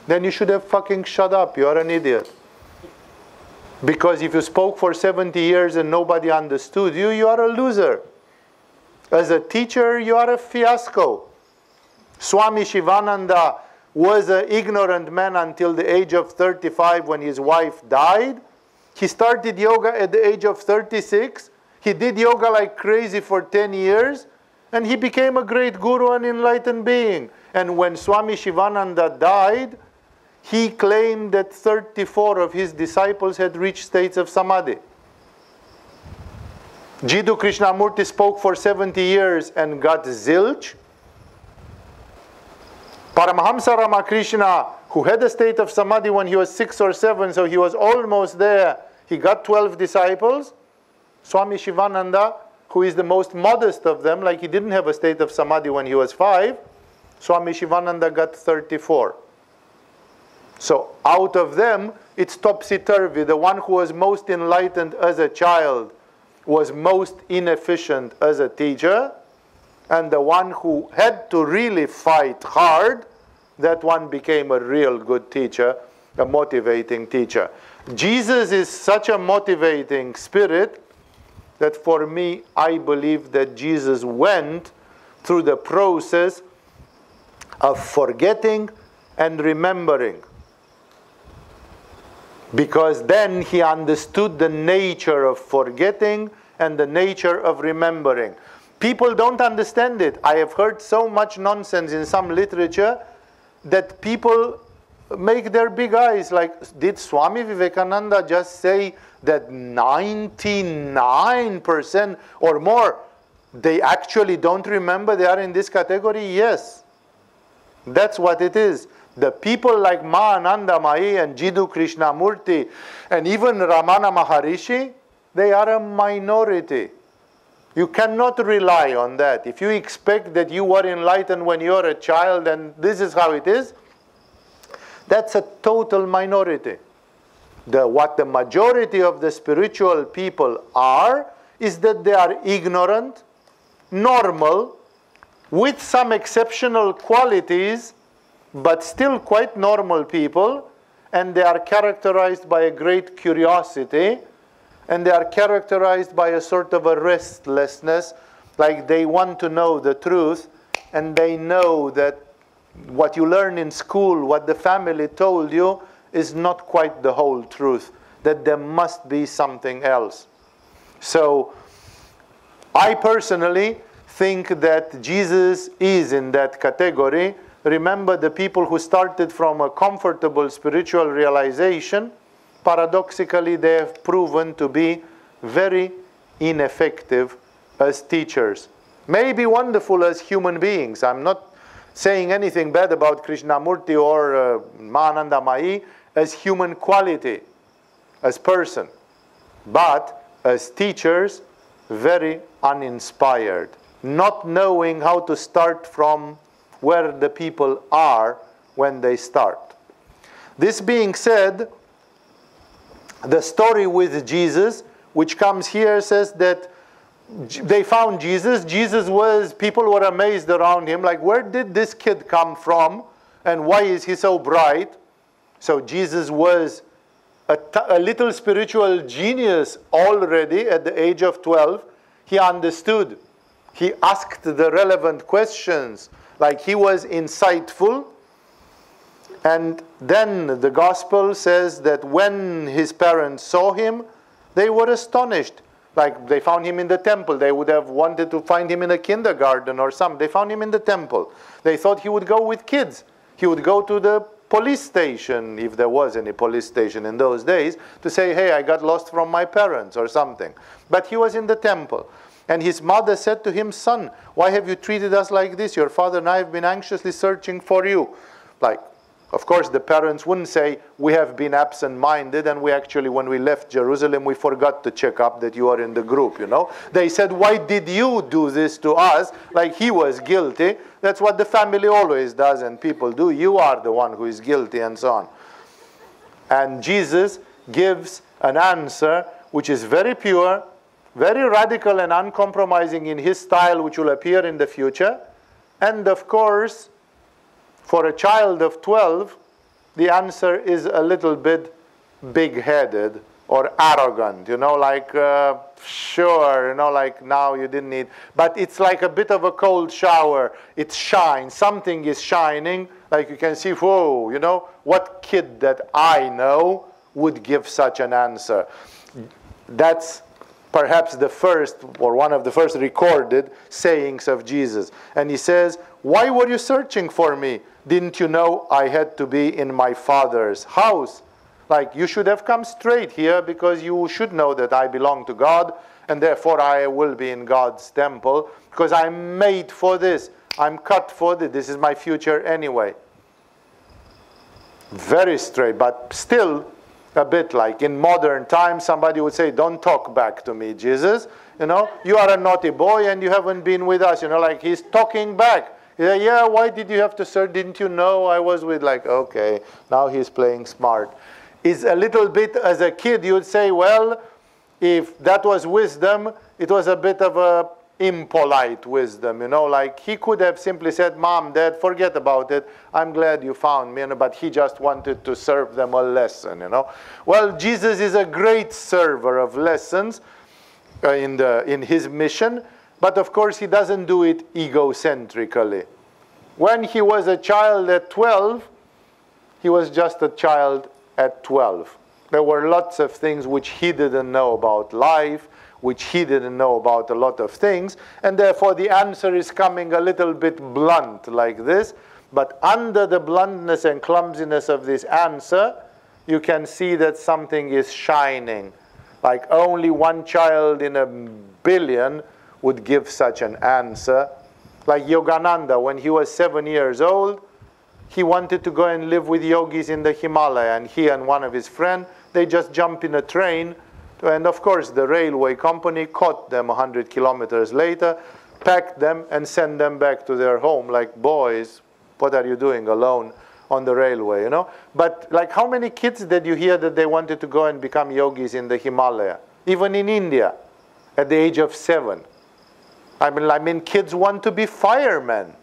Then you should have fucking shut up, you are an idiot. Because if you spoke for 70 years and nobody understood you, you are a loser. As a teacher, you are a fiasco. Swami Shivananda was an ignorant man until the age of 35 when his wife died. He started yoga at the age of 36. He did yoga like crazy for 10 years. And he became a great guru and enlightened being. And when Swami Shivananda died, he claimed that 34 of his disciples had reached states of samadhi. Jiddu Krishnamurti spoke for 70 years and got zilch. Paramahamsa Ramakrishna, who had a state of samadhi when he was 6 or 7, so he was almost there, he got 12 disciples. Swami Shivananda, who is the most modest of them, like he didn't have a state of samadhi when he was 5, Swami Shivananda got 34. So out of them, it's topsy-turvy. The one who was most enlightened as a child was most inefficient as a teacher, and the one who had to really fight hard, that one became a real good teacher, a motivating teacher. Jesus is such a motivating spirit that for me, I believe that Jesus went through the process of forgetting and remembering. Because then he understood the nature of forgetting and the nature of remembering. People don't understand it. I have heard so much nonsense in some literature that people make their big eyes like, did Swami Vivekananda just say that 99% or more, they actually don't remember they are in this category? Yes. That's what it is. The people like Ma Anandamayi and Jiddu Krishnamurti and even Ramana Maharishi, they are a minority. You cannot rely on that. If you expect that you were enlightened when you were a child and this is how it is, that's a total minority. What the majority of the spiritual people are is that they are ignorant, normal, with some exceptional qualities, but still quite normal people, and they are characterized by a great curiosity, and they are characterized by a sort of a restlessness, like they want to know the truth, and they know that what you learn in school, what the family told you, is not quite the whole truth, that there must be something else. So, I personally think that Jesus is in that category. Remember, the people who started from a comfortable spiritual realization, paradoxically, they have proven to be very ineffective as teachers. may be wonderful as human beings. I'm not saying anything bad about Krishnamurti or Mahananda Mai as human quality, as person. But as teachers, very uninspired, not knowing how to start from where the people are when they start. This being said, the story with Jesus, which comes here, says that they found Jesus. People were amazed around him, like, where did this kid come from? And why is he so bright? So Jesus was a little spiritual genius already at the age of 12. He understood. He asked the relevant questions. Like, he was insightful. And then the gospel says that when his parents saw him, they were astonished. Like, they found him in the temple. They would have wanted to find him in a kindergarten or something. They found him in the temple. They thought he would go with kids. He would go to the police station, if there was any police station in those days, to say, hey, I got lost from my parents or something. But he was in the temple. And his mother said to him, son, why have you treated us like this? Your father and I have been anxiously searching for you. Like, of course, the parents wouldn't say, we have been absent-minded, and we actually, when we left Jerusalem, we forgot to check up that you are in the group, you know. They said, why did you do this to us? Like he was guilty. That's what the family always does, and people do. You are the one who is guilty, and so on. And Jesus gives an answer which is very pure, very radical and uncompromising in his style, which will appear in the future. And of course, for a child of 12, the answer is a little bit big-headed or arrogant, you know, like, sure, you know, like, now you didn't need. But it's like a bit of a cold shower. It shines. Something is shining. Like you can see, whoa, you know, what kid that I know would give such an answer? That's perhaps the first, or one of the first recorded sayings of Jesus. And he says, why were you searching for me? Didn't you know I had to be in my Father's house? Like, you should have come straight here, because you should know that I belong to God, and therefore I will be in God's temple, because I'm made for this. I'm cut for this. This is my future anyway. Very straight, but still a bit like in modern times, somebody would say, don't talk back to me, Jesus. You know, you are a naughty boy and you haven't been with us. You know, like he's talking back. Yeah, why did you have to search? Didn't you know I was with, like, okay, now he's playing smart. Is a little bit, as a kid, you'd say, well, if that was wisdom, it was a bit of a impolite wisdom, you know, like he could have simply said, Mom, Dad, forget about it. I'm glad you found me, you know, but he just wanted to serve them a lesson, you know. Well, Jesus is a great server of lessons in his mission, but of course he doesn't do it egocentrically. When he was a child at 12, he was just a child at 12. There were lots of things which he didn't know about life, which he didn't know about a lot of things, and therefore the answer is coming a little bit blunt like this. But under the bluntness and clumsiness of this answer, you can see that something is shining. Like only one child in a billion would give such an answer. Like Yogananda, when he was 7 years old, he wanted to go and live with yogis in the Himalaya, and he and one of his friends, they just jump in a train. And of course, the railway company caught them 100 kilometers later, packed them, and sent them back to their home. Like, boys, what are you doing alone on the railway, you know? But like, how many kids did you hear that they wanted to go and become yogis in the Himalaya? Even in India, at the age of 7. I mean, kids want to be firemen.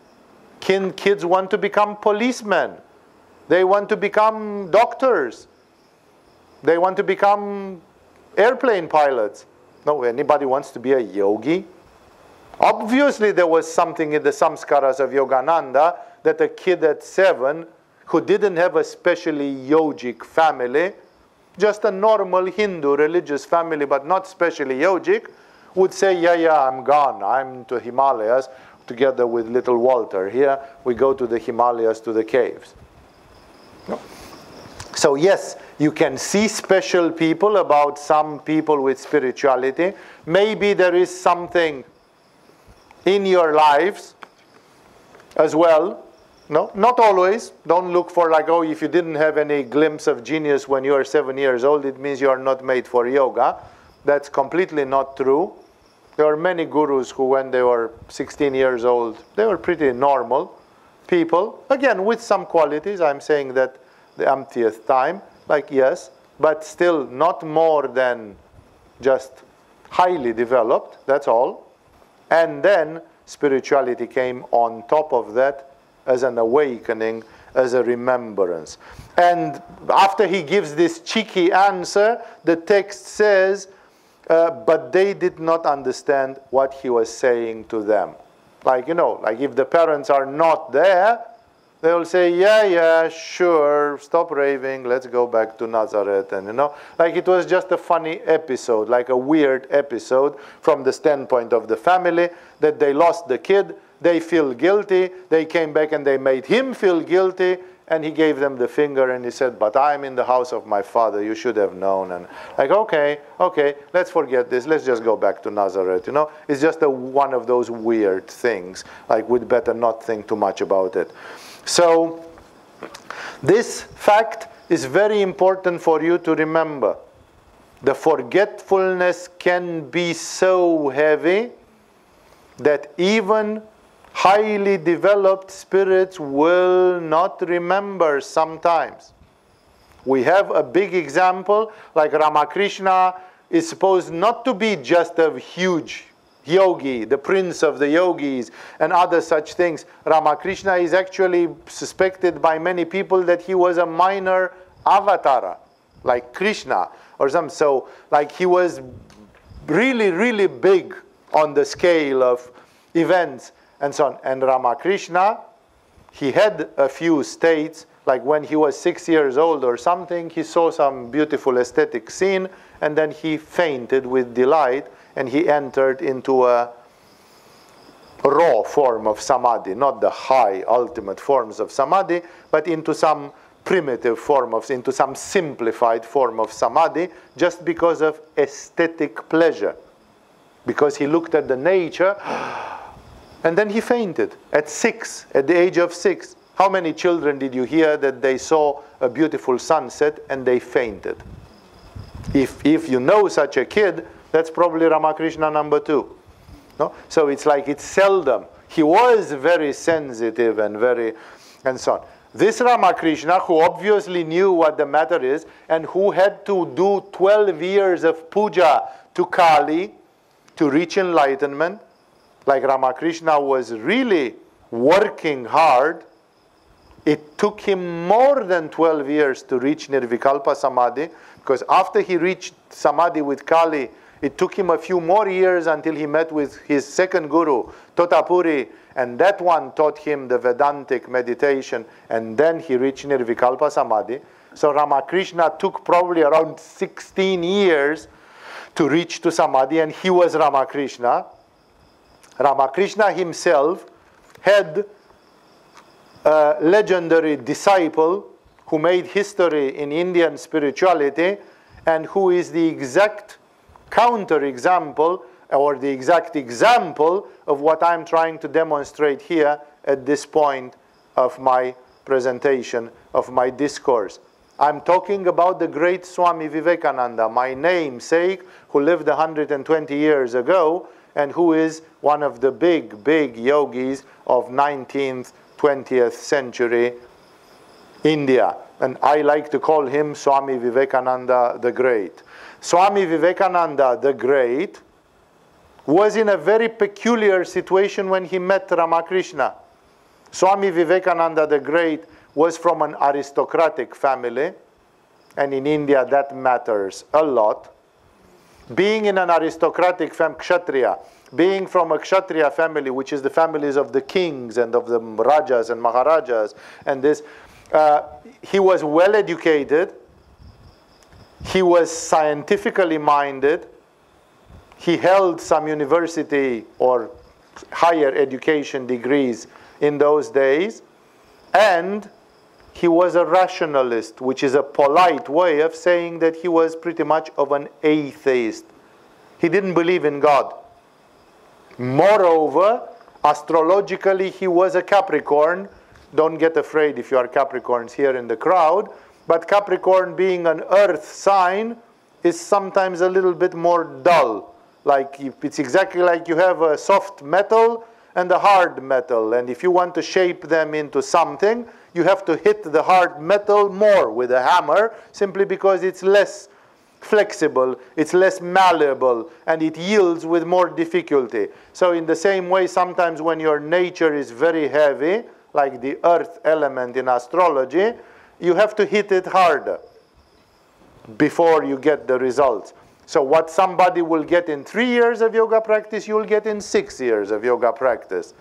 Kids want to become policemen. They want to become doctors. They want to become airplane pilots. No, anybody wants to be a yogi? Obviously there was something in the samskaras of Yogananda that a kid at 7 who didn't have a specially yogic family, just a normal Hindu religious family but not specially yogic, would say, yeah, I'm gone. I'm to Himalayas together with little Walter. Here we go to the Himalayas, to the caves. No. So yes, you can see special people about some people with spirituality. Maybe there is something in your lives as well. No, not always. Don't look for like, oh, if you didn't have any glimpse of genius when you are 7 years old, it means you are not made for yoga. That's completely not true. There are many gurus who, when they were 16 years old, they were pretty normal people. Again, with some qualities. I'm saying that the emptieth time, like yes, but still not more than just highly developed, that's all. And then spirituality came on top of that as an awakening, as a remembrance. And after he gives this cheeky answer, the text says, but they did not understand what he was saying to them. Like, you know, like if the parents are not there, they will say, yeah, sure, stop raving, let's go back to Nazareth. And, you know, like it was just a funny episode, like a weird episode from the standpoint of the family, that they lost the kid, they feel guilty, they came back and they made him feel guilty, and he gave them the finger and he said, but I'm in the house of my father, you should have known. And like, okay, let's forget this, let's just go back to Nazareth, you know. It's just one of those weird things, like we'd better not think too much about it. So this fact is very important for you to remember. The forgetfulness can be so heavy that even highly developed spirits will not remember sometimes. We have a big example, like Ramakrishna is supposed not to be just a huge yogi, the prince of the yogis, and other such things. Ramakrishna is actually suspected by many people that he was a minor avatara, like Krishna or something. So, like he was really, really big on the scale of events and so on. And Ramakrishna, he had a few states, like when he was 6 years old or something, he saw some beautiful aesthetic scene, and then he fainted with delight, and he entered into a raw form of samadhi, not the high ultimate forms of samadhi, but into some primitive form of, into some simplified form of samadhi, just because of aesthetic pleasure. Because he looked at the nature, and then he fainted at 6, at the age of 6. How many children did you hear that they saw a beautiful sunset and they fainted? If you know such a kid, that's probably Ramakrishna number 2. No? So it's like it's seldom. He was very sensitive and so on. This Ramakrishna, who obviously knew what the matter is, and who had to do 12 years of puja to Kali to reach enlightenment, like Ramakrishna was really working hard. It took him more than 12 years to reach Nirvikalpa Samadhi, because after he reached Samadhi with Kali, it took him a few more years until he met with his second guru, Totapuri, and that one taught him the Vedantic meditation, and then he reached Nirvikalpa Samadhi. So Ramakrishna took probably around 16 years to reach to Samadhi, and he was Ramakrishna. Ramakrishna himself had a legendary disciple who made history in Indian spirituality, and who is the exact counter-example, or the exact example of what I'm trying to demonstrate here at this point of my presentation, of my discourse. I'm talking about the great Swami Vivekananda, my namesake, who lived 120 years ago, and who is one of the big yogis of 19th, 20th century India. And I like to call him Swami Vivekananda the Great. Swami Vivekananda the Great was in a very peculiar situation when he met Ramakrishna. Swami Vivekananda the Great was from an aristocratic family, and in India that matters a lot. Being in an aristocratic Kshatriya, being from a Kshatriya family, which is the families of the kings and of the Rajas and Maharajas, and this, he was well educated, he was scientifically minded, he held some university or higher education degrees in those days, and he was a rationalist, which is a polite way of saying that he was pretty much of an atheist. He didn't believe in God. Moreover, Astrologically, he was a Capricorn. Don't get afraid if you are Capricorns here in the crowd. But Capricorn, being an earth sign, is sometimes a little bit more dull. Like it's exactly like you have a soft metal and a hard metal. And if you want to shape them into something, you have to hit the hard metal more with a hammer, simply because it's less flexible, it's less malleable, and it yields with more difficulty. So in the same way, sometimes when your nature is very heavy, like the earth element in astrology, you have to hit it harder before you get the results. So what somebody will get in 3 years of yoga practice, you'll get in 6 years of yoga practice.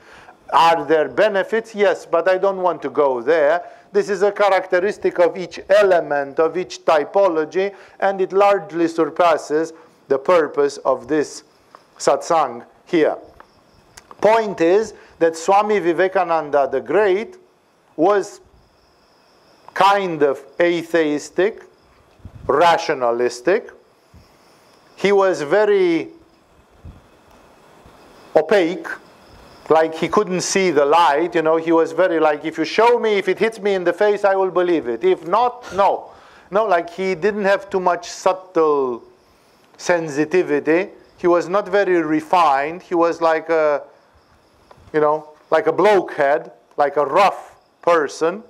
Are there benefits? Yes, but I don't want to go there. This is a characteristic of each element, of each typology, and it largely surpasses the purpose of this satsang here. Point is that Swami Vivekananda the Great was kind of atheistic, rationalistic. He was very opaque, like he couldn't see the light, you know. He was very like, if you show me, if it hits me in the face, I will believe it. If not, no. No, like he didn't have too much subtle sensitivity. He was not very refined. He was like a, you know, like a blokehead, like a rough person,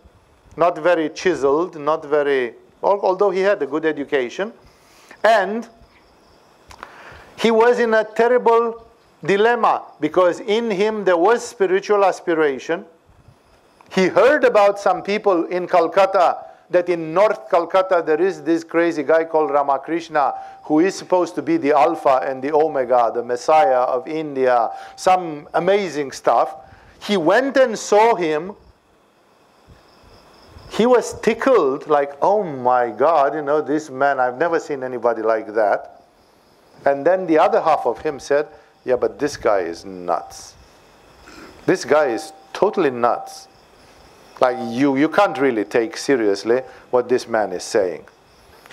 not very chiseled, not very, although he had a good education. And he was in a terrible dilemma, because in him there was spiritual aspiration. He heard about some people in Calcutta, that in North Calcutta there is this crazy guy called Ramakrishna, who is supposed to be the Alpha and the Omega, the Messiah of India, some amazing stuff. He went and saw him. He was tickled, like, oh my God, you know, this man, I've never seen anybody like that. And then the other half of him said, yeah, but this guy is nuts. This guy is totally nuts. Like you can't really take seriously what this man is saying.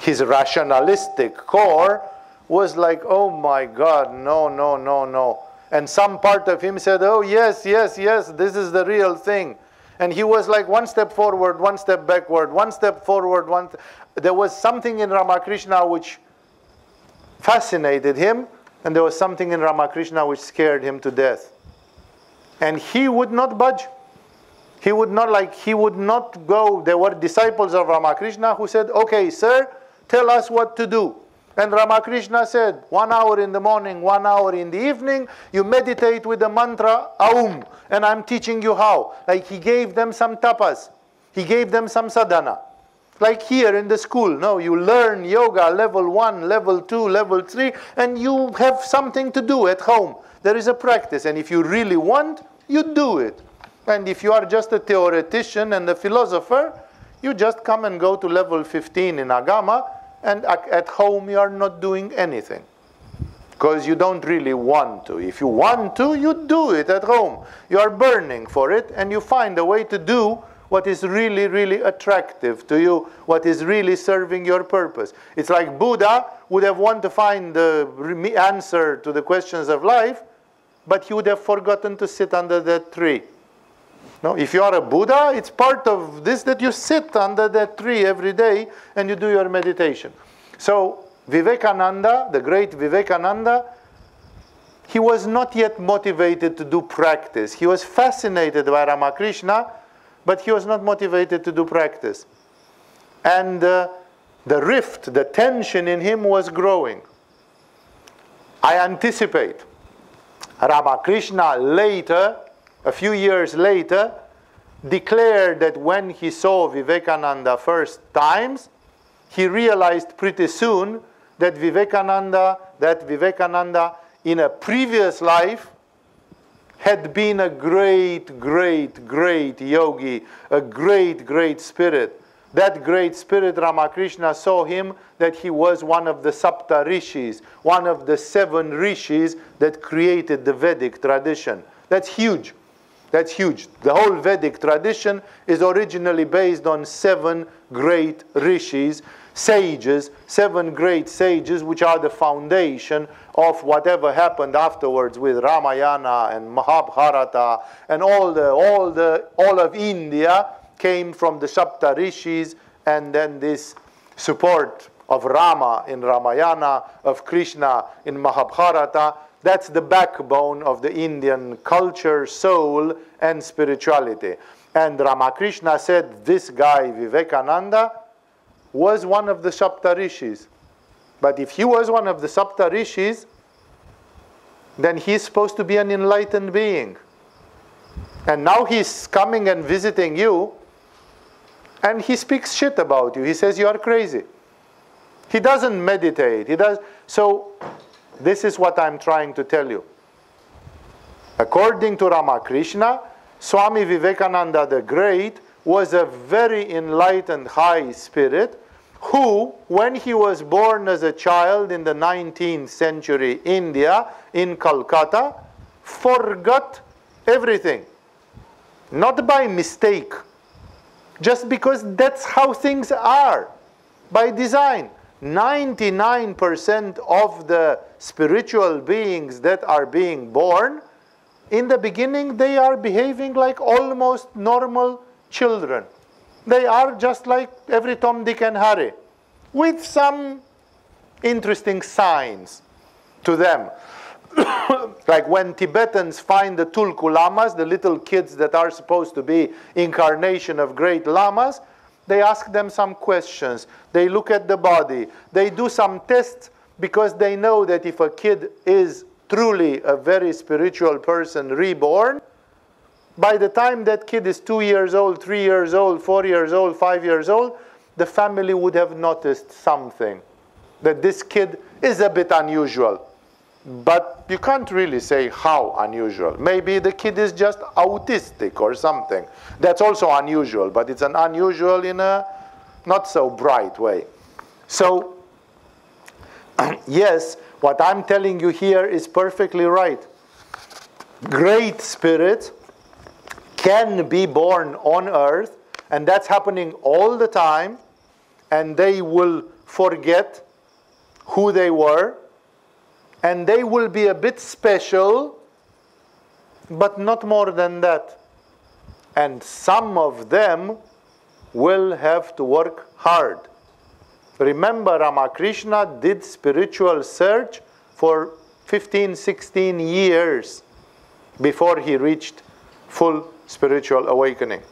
His rationalistic core was like, oh my God, no, no, no, no. And some part of him said, oh yes, yes, yes, this is the real thing. And he was like one step forward, one step backward, one step forward, there was something in Ramakrishna which fascinated him, and there was something in Ramakrishna which scared him to death. And he would not budge. He would not go. There were disciples of Ramakrishna who said, okay, sir, tell us what to do. And Ramakrishna said, 1 hour in the morning, 1 hour in the evening, you meditate with the mantra Aum, and I'm teaching you how. Like he gave them some tapas. He gave them some sadhana. Like here in the school, no, you learn yoga level 1, level 2, level 3, and you have something to do at home. There is a practice, and if you really want, you do it. And if you are just a theoretician and a philosopher, you just come and go to level 15 in Agama, and at home you are not doing anything. Because you don't really want to. If you want to, you do it at home. You are burning for it, and you find a way to do what is really, really attractive to you, what is really serving your purpose. It's like Buddha would have wanted to find the answer to the questions of life, but he would have forgotten to sit under that tree. No, if you are a Buddha, it's part of this that you sit under that tree every day and you do your meditation. So Vivekananda, the great Vivekananda, he was not yet motivated to do practice. He was fascinated by Ramakrishna, but he was not motivated to do practice. And the rift, the tension in him was growing. I anticipate Ramakrishna later, a few years later, declared that when he saw Vivekananda first times, he realized pretty soon that Vivekananda in a previous life had been a great, great, great yogi, a great, great spirit. That great spirit, Ramakrishna saw him that he was one of the Sapta Rishis, one of the 7 Rishis that created the Vedic tradition. That's huge. That's huge. The whole Vedic tradition is originally based on 7 great rishis, sages, 7 great sages, which are the foundation of whatever happened afterwards with Ramayana and Mahabharata, and all of India came from the Sapta rishis, and then this support of Rama in Ramayana, of Krishna in Mahabharata. That's the backbone of the Indian culture, soul, and spirituality. And Ramakrishna said this guy, Vivekananda, was one of the Sapta rishis. But if he was one of the Sapta rishis, then he's supposed to be an enlightened being. And now he's coming and visiting you, and he speaks shit about you. He says you are crazy. He doesn't meditate. So this is what I'm trying to tell you. According to Ramakrishna, Swami Vivekananda the Great was a very enlightened high spirit who, when he was born as a child in the 19th century India, in Calcutta, forgot everything. Not by mistake, just because that's how things are, by design. 99% of the spiritual beings that are being born, in the beginning they are behaving like almost normal children. They are just like every Tom, Dick and Harry, with some interesting signs to them. Like when Tibetans find the Tulku Lamas, the little kids that are supposed to be incarnation of great Lamas, they ask them some questions. They look at the body. They do some tests because they know that if a kid is truly a very spiritual person reborn, by the time that kid is 2 years old, 3 years old, 4 years old, 5 years old, the family would have noticed something, that this kid is a bit unusual. But you can't really say how unusual. Maybe the kid is just autistic or something. That's also unusual, but it's an unusual in a not so bright way. So, yes, what I'm telling you here is perfectly right. Great spirits can be born on earth, and that's happening all the time, and they will forget who they were, and they will be a bit special, but not more than that. And some of them will have to work hard. Remember, Ramakrishna did spiritual search for 15, 16 years before he reached full spiritual awakening.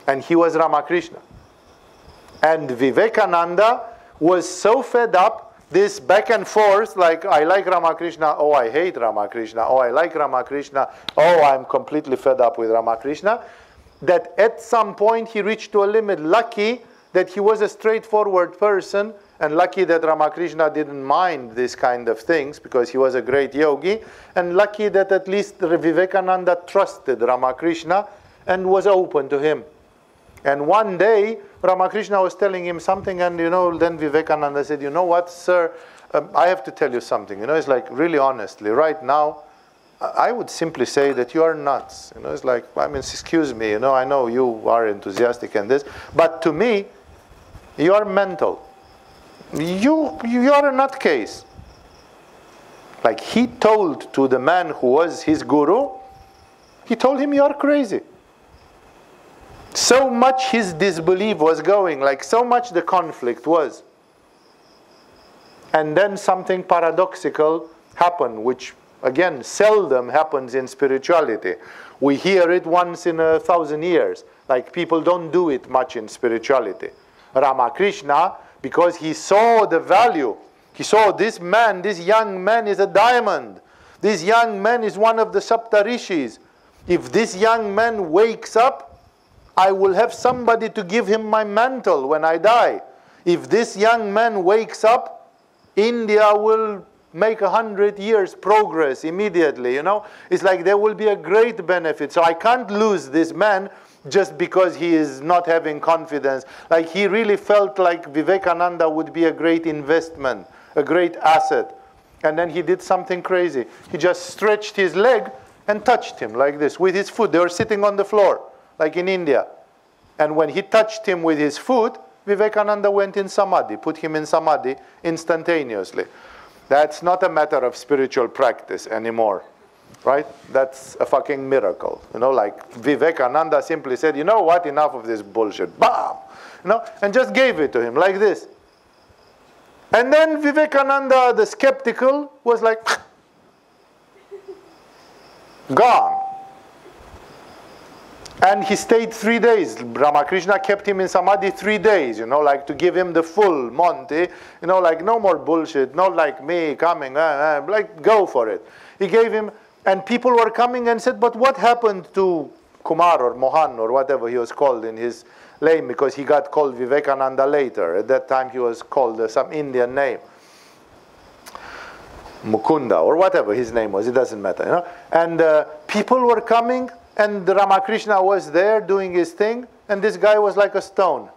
And he was Ramakrishna. And Vivekananda was so fed up, this back and forth, like, I like Ramakrishna, oh, I hate Ramakrishna, oh, I like Ramakrishna, oh, I'm completely fed up with Ramakrishna, that at some point he reached to a limit. Lucky that he was a straightforward person, and lucky that Ramakrishna didn't mind this kind of things, because he was a great yogi, and lucky that at least Vivekananda trusted Ramakrishna and was open to him. And one day, Ramakrishna was telling him something, and then Vivekananda said, you know what, sir, I have to tell you something. It's like, really honestly, right now, I would simply say that you are nuts. It's like, I mean, excuse me, I know you are enthusiastic and this, but to me, you are mental. You are a nutcase. Like he told to the man who was his guru, he told him, you are crazy. So much his disbelief was going, like so much the conflict was. And then something paradoxical happened, which again seldom happens in spirituality. We hear it once in 1,000 years. Like people don't do it much in spirituality. Ramakrishna, because he saw the value, he saw this man, this young man is a diamond. This young man is one of the Sapta rishis. If this young man wakes up, I will have somebody to give him my mantle when I die. If this young man wakes up, India will make 100 years progress immediately, It's like there will be a great benefit. So I can't lose this man just because he is not having confidence. Like he really felt like Vivekananda would be a great investment, a great asset. And then he did something crazy. He just stretched his leg and touched him like this with his foot. They were sitting on the floor, like in India. And when he touched him with his foot, Vivekananda went in samadhi, put him in samadhi instantaneously. That's not a matter of spiritual practice anymore, right? That's a fucking miracle. You know, like Vivekananda simply said, you know what, enough of this bullshit. Bam! You know, and just gave it to him like this. And then Vivekananda, the skeptical, was like, gone. And he stayed 3 days. Ramakrishna kept him in samadhi 3 days, you know, like to give him the full Monty, you know, like no more bullshit, not like me coming, like go for it. He gave him, and people were coming and said, but what happened to Kumar or Mohan or whatever he was called in his name, because he got called Vivekananda later. At that time he was called some Indian name. Mukunda or whatever his name was, it doesn't matter, you know. And people were coming, and Ramakrishna was there doing his thing, and this guy was like a stone.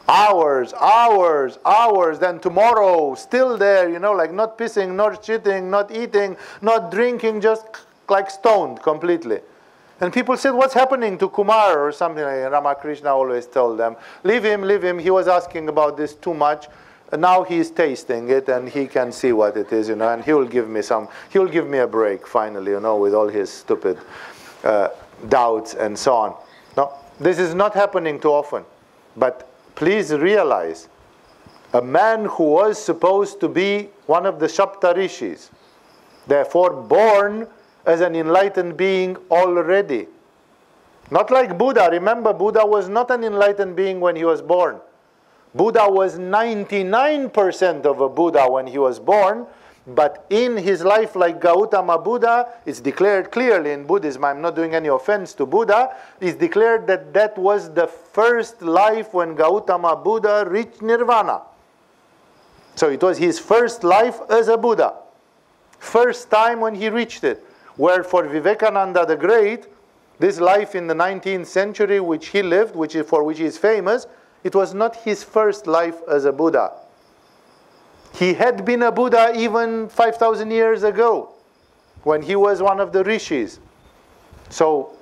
Hours, hours, hours, then tomorrow, still there, you know, like not pissing, not shitting, not eating, not drinking, just like stoned completely. And people said, what's happening to Kumar or something like that. Ramakrishna always told them, leave him, he was asking about this too much. Now he's tasting it and he can see what it is, you know, and he'll give me a break finally, you know, with all his stupid doubts and so on. No, this is not happening too often. But please realize, a man who was supposed to be one of the Shapta Rishis, therefore born as an enlightened being already. Not like Buddha. Remember, Buddha was not an enlightened being when he was born. Buddha was 99% of a Buddha when he was born, but in his life, like Gautama Buddha, it's declared clearly in Buddhism, I'm not doing any offense to Buddha, it's declared that that was the first life when Gautama Buddha reached Nirvana. So it was his first life as a Buddha. First time when he reached it. Where for Vivekananda the Great, this life in the 19th century which he lived, for which he is famous, it was not his first life as a Buddha. He had been a Buddha even 5,000 years ago, when he was one of the rishis. So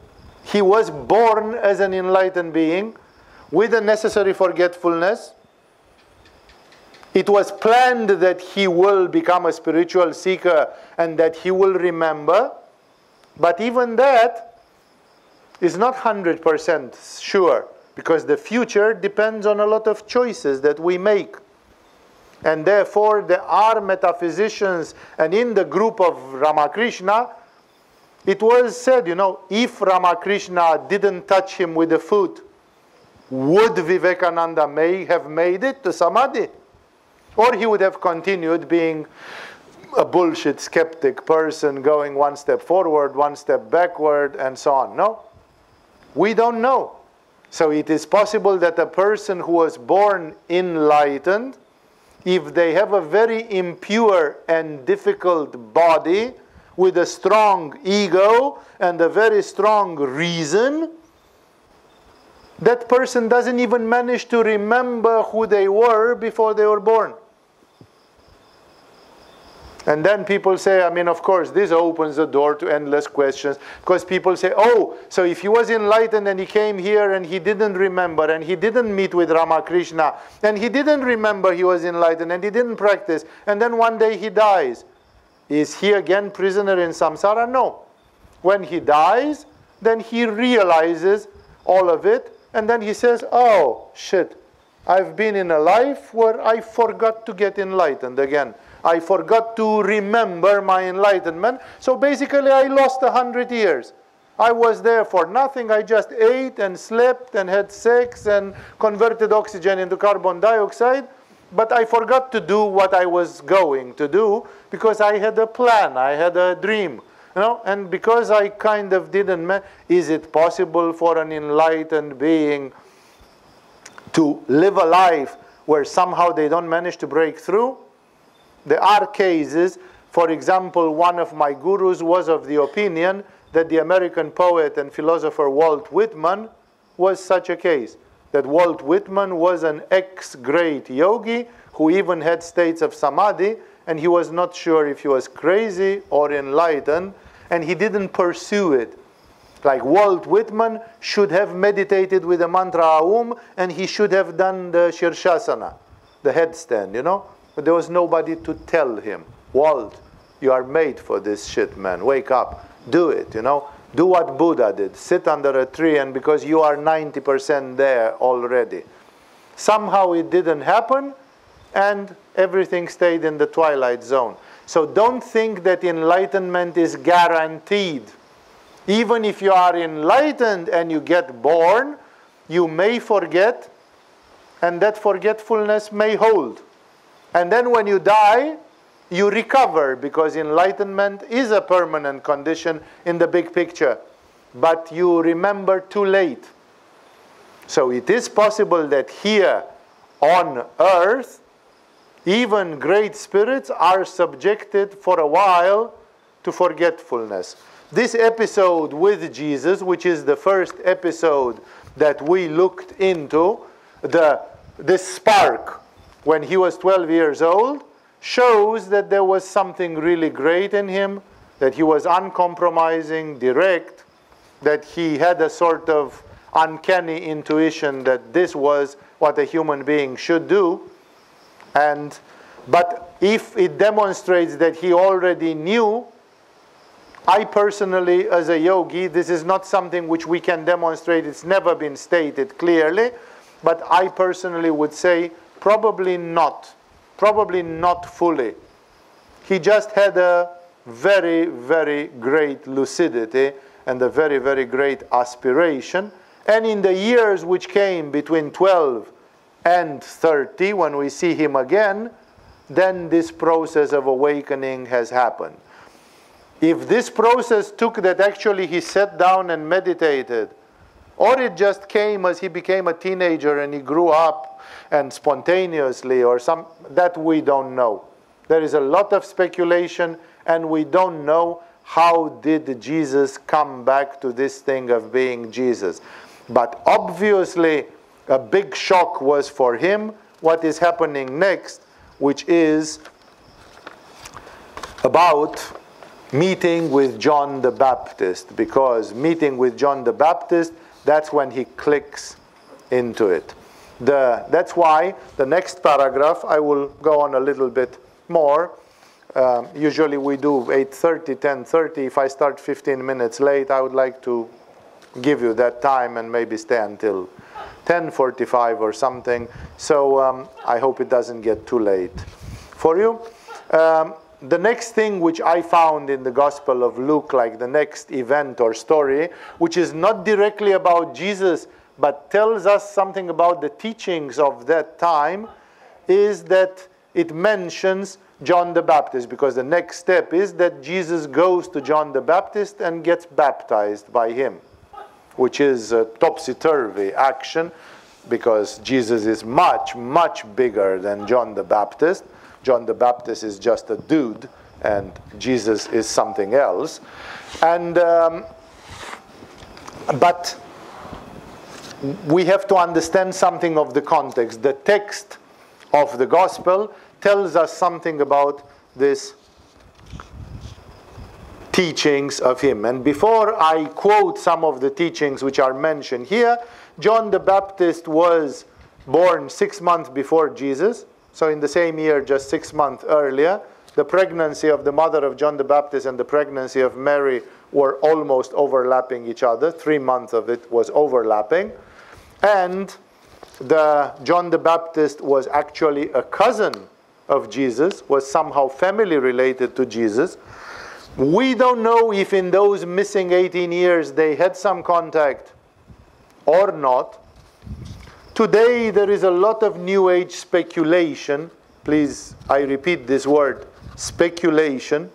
he was born as an enlightened being, with the necessary forgetfulness. It was planned that he will become a spiritual seeker and that he will remember. But even that is not 100% sure, because the future depends on a lot of choices that we make. And therefore there are metaphysicians, and in the group of Ramakrishna, it was said, you know, if Ramakrishna didn't touch him with the foot, would Vivekananda have made it to Samadhi? Or he would have continued being a bullshit skeptic person, going one step forward, one step backward, and so on. No, we don't know. So it is possible that a person who was born enlightened, if they have a very impure and difficult body, with a strong ego and a very strong reason, that person doesn't even manage to remember who they were before they were born. And then people say, I mean, of course, this opens the door to endless questions. Because people say, oh, so if he was enlightened and he came here and he didn't remember, and he didn't meet with Ramakrishna, and he didn't remember he was enlightened, and he didn't practice, and then one day he dies, is he again prisoner in samsara? No. When he dies, then he realizes all of it, and then he says, oh, shit, I've been in a life where I forgot to get enlightened again. I forgot to remember my enlightenment. So basically I lost 100 years. I was there for nothing. I just ate and slept and had sex and converted oxygen into carbon dioxide. But I forgot to do what I was going to do because I had a plan. I had a dream. You know? And because I kind of didn't... Is it possible for an enlightened being to live a life where somehow they don't manage to break through? There are cases. For example, one of my gurus was of the opinion that the American poet and philosopher Walt Whitman was such a case. That Walt Whitman was an ex-great yogi who even had states of samadhi, and he was not sure if he was crazy or enlightened. and he didn't pursue it. Like Walt Whitman should have meditated with the mantra Aum, and he should have done the Shirshasana, the headstand, you know? But there was nobody to tell him, Walt, you are made for this shit, man. Wake up. Do it, you know? Do what Buddha did. Sit under a tree, and because you are 90% there already. Somehow it didn't happen, and everything stayed in the twilight zone. So don't think that enlightenment is guaranteed. Even if you are enlightened and you get born, you may forget, and that forgetfulness may hold. And then when you die, you recover, because enlightenment is a permanent condition in the big picture. But you remember too late. So it is possible that here on earth, even great spirits are subjected for a while to forgetfulness. This episode with Jesus, which is the first episode that we looked into, this spark when he was 12 years old, shows that there was something really great in him, that he was uncompromising, direct, that he had a sort of uncanny intuition that this was what a human being should do. But if it demonstrates that he already knew, I personally, as a yogi, this is not something which we can demonstrate. It's never been stated clearly. But I personally would say probably not. Probably not fully. He just had a very, very great lucidity and a very, very great aspiration. And in the years which came between 12 and 30, when we see him again, then this process of awakening has happened. If this process took that actually he sat down and meditated, or it just came as he became a teenager and he grew up and spontaneously, or that we don't know. There is a lot of speculation, and we don't know how did Jesus come back to this thing of being Jesus. But obviously a big shock was for him what is happening next, which is about meeting with John the Baptist, because meeting with John the Baptist, that's when he clicks into it. That's why the next paragraph, I will go on a little bit more. Usually we do 8:30, 10:30. If I start 15 minutes late, I would like to give you that time and maybe stay until 10:45 or something. So I hope it doesn't get too late for you. The next thing which I found in the Gospel of Luke, like the next event or story, which is not directly about Jesus, but tells us something about the teachings of that time, is that it mentions John the Baptist, because the next step is that Jesus goes to John the Baptist and gets baptized by him, which is a topsy-turvy action, because Jesus is much, much bigger than John the Baptist. John the Baptist is just a dude, and Jesus is something else. But we have to understand something of the context. The text of the Gospel tells us something about this teachings of him. And before I quote some of the teachings which are mentioned here, John the Baptist was born 6 months before Jesus. So in the same year, just 6 months earlier. The pregnancy of the mother of John the Baptist and the pregnancy of Mary were almost overlapping each other. 3 months of it was overlapping. And John the Baptist was actually a cousin of Jesus, was somehow family related to Jesus. We don't know if in those missing 18 years they had some contact or not. Today there is a lot of New Age speculation. Please, I repeat this word, speculation.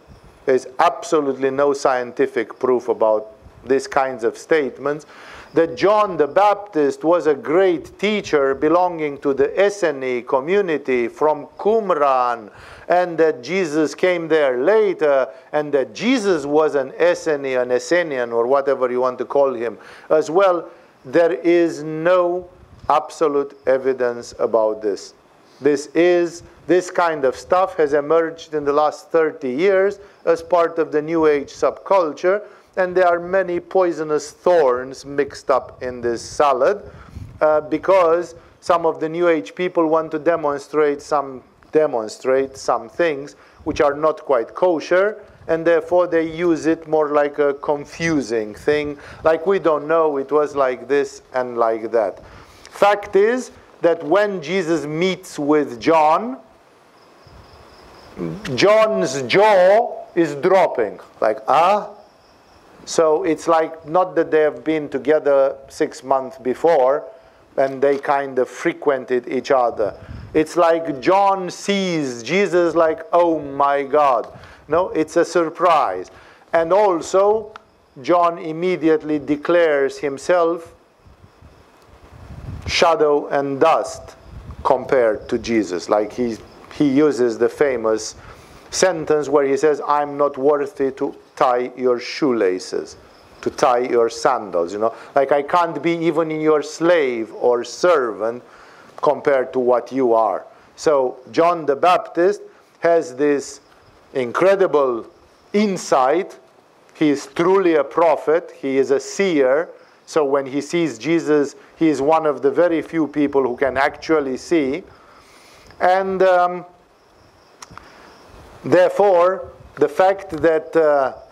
There's absolutely no scientific proof about these kinds of statements. That John the Baptist was a great teacher belonging to the Essene community from Qumran, and that Jesus came there later, and that Jesus was an Essene, an Essenian, or whatever you want to call him as well. There is no absolute evidence about this. This kind of stuff has emerged in the last 30 years as part of the New Age subculture, and there are many poisonous thorns mixed up in this salad because some of the New Age people want to demonstrate some things which are not quite kosher, and therefore they use it more like a confusing thing, like we don't know, it was like this and like that. Fact is that when Jesus meets with John, John's jaw is dropping, like, ah? So it's like, not that they have been together 6 months before, and they kind of frequented each other. It's like John sees Jesus like, oh my God. No, it's a surprise. And also, John immediately declares himself shadow and dust compared to Jesus. Like he uses the famous sentence where he says, I'm not worthy to tie your shoelaces, to tie your sandals, you know. Like I can't be even your slave or servant compared to what you are. So John the Baptist has this incredible insight. He is truly a prophet. He is a seer. So when he sees Jesus, he is one of the very few people who can actually see. And therefore, the fact that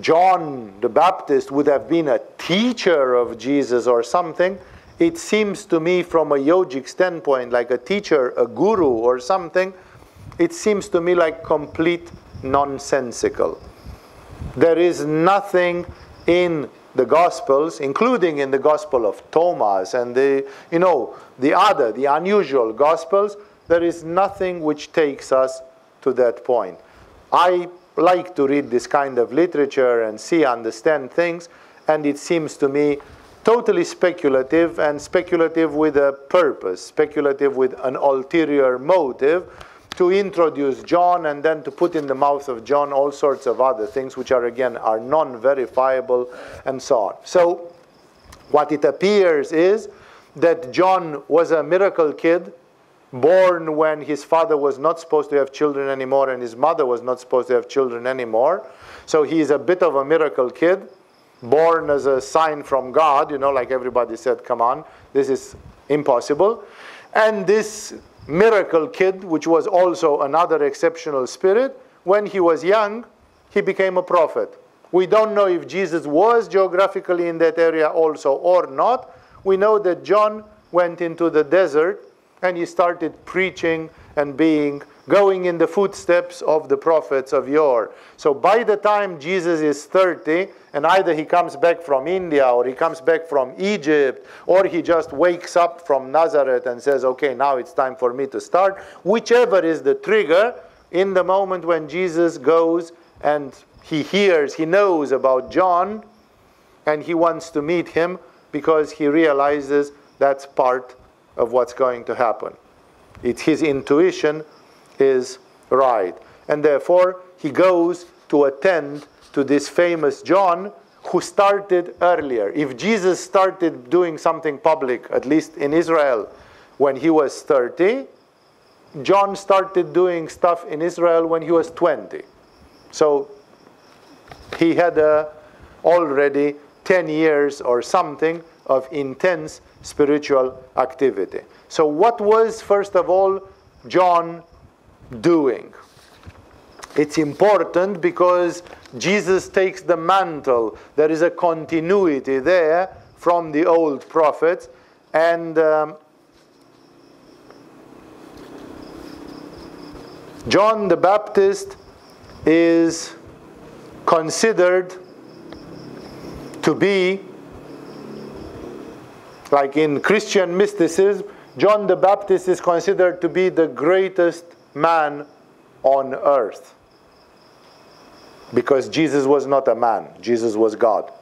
John the Baptist would have been a teacher of Jesus or something, it seems to me from a yogic standpoint, like a teacher, a guru or something, it seems to me like complete nonsensical. There is nothing in the Gospels, including in the Gospel of Thomas and the unusual Gospels, there is nothing which takes us to that point. I like to read this kind of literature and understand things, and it seems to me totally speculative, and speculative with a purpose, speculative with an ulterior motive, to introduce John and then to put in the mouth of John all sorts of other things which are non-verifiable and so on. So what it appears is that John was a miracle kid, born when his father was not supposed to have children anymore and his mother was not supposed to have children anymore. So he is a bit of a miracle kid, born as a sign from God, you know, like everybody said, come on, this is impossible. And this miracle kid, which was also another exceptional spirit, when he was young, he became a prophet. We don't know if Jesus was geographically in that area also or not. We know that John went into the desert and he started preaching and going in the footsteps of the prophets of yore. So by the time Jesus is 30, and either he comes back from India, or he comes back from Egypt, or he just wakes up from Nazareth and says, okay, now it's time for me to start, whichever is the trigger, in the moment when Jesus goes and he knows about John, and he wants to meet him because he realizes that's part of what's going to happen. His intuition is right. And therefore, he goes to attend to this famous John who started earlier. If Jesus started doing something public, at least in Israel, when he was 30, John started doing stuff in Israel when he was 20. So he had already 10 years or something of intense spiritual activity. So what was, first of all, John doing? It's important because Jesus takes the mantle. There is a continuity there from the old prophets. And John the Baptist is considered to be, like in Christian mysticism, John the Baptist is considered to be the greatest man on earth. Because Jesus was not a man, Jesus was God.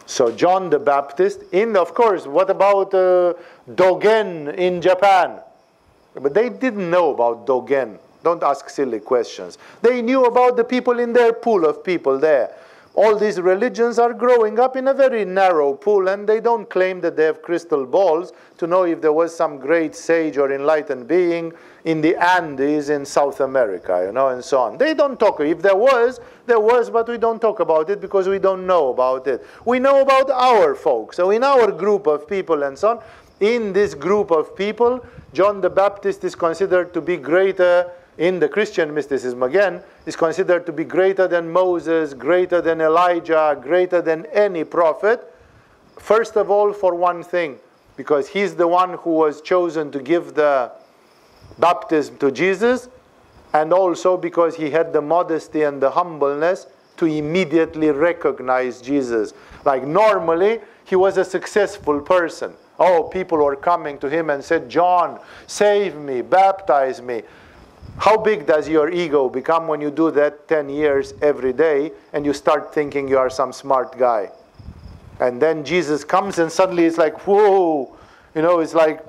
So John the Baptist, of course, what about Dogen in Japan? But they didn't know about Dogen. Don't ask silly questions. They knew about the people in their pool of people there. all these religions are growing up in a very narrow pool, and they don't claim that they have crystal balls to know if there was some great sage or enlightened being in the Andes in South America, you know, and so on. They don't talk. If there was, but we don't talk about it because we don't know about it. We know about our folks. So in our group of people and so on, in this group of people, John the Baptist is considered to be greater, in the Christian mysticism again, is considered to be greater than Moses, greater than Elijah, greater than any prophet. First of all, for one thing, because he's the one who was chosen to give the baptism to Jesus, and also because he had the modesty and the humbleness to immediately recognize Jesus. Like normally, he was a successful person. Oh, people were coming to him and said, John, save me, baptize me. How big does your ego become when you do that 10 years every day and you start thinking you are some smart guy? And then Jesus comes and suddenly it's like, whoa, you know, it's like,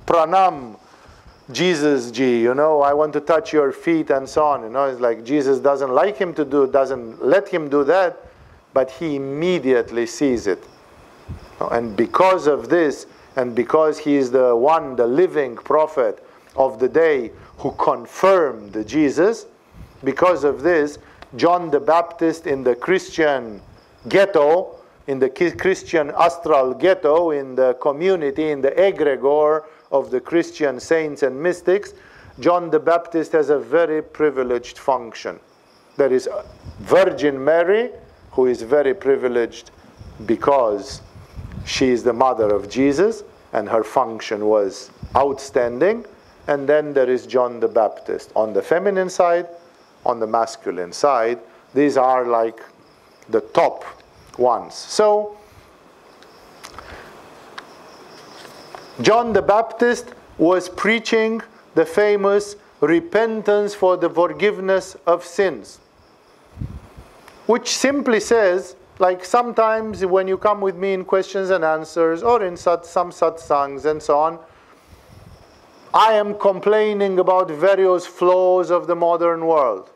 pranam, Jesus ji, you know, I want to touch your feet and so on. You know, it's like Jesus doesn't like him to do, doesn't let him do that, but he immediately sees it. And because of this, and because he is the one, the living prophet of the day who confirmed Jesus, because of this, John the Baptist in the Christian ghetto, in the Christian astral ghetto, in the community, in the egregore of the Christian saints and mystics, John the Baptist has a very privileged function. There is Virgin Mary, who is very privileged because she is the mother of Jesus, and her function was outstanding. And then there is John the Baptist on the feminine side, on the masculine side. These are like the top ones. So, John the Baptist was preaching the famous repentance for the forgiveness of sins, which simply says, like sometimes when you come with me in questions and answers or in some satsangs and so on, I am complaining about various flaws of the modern world.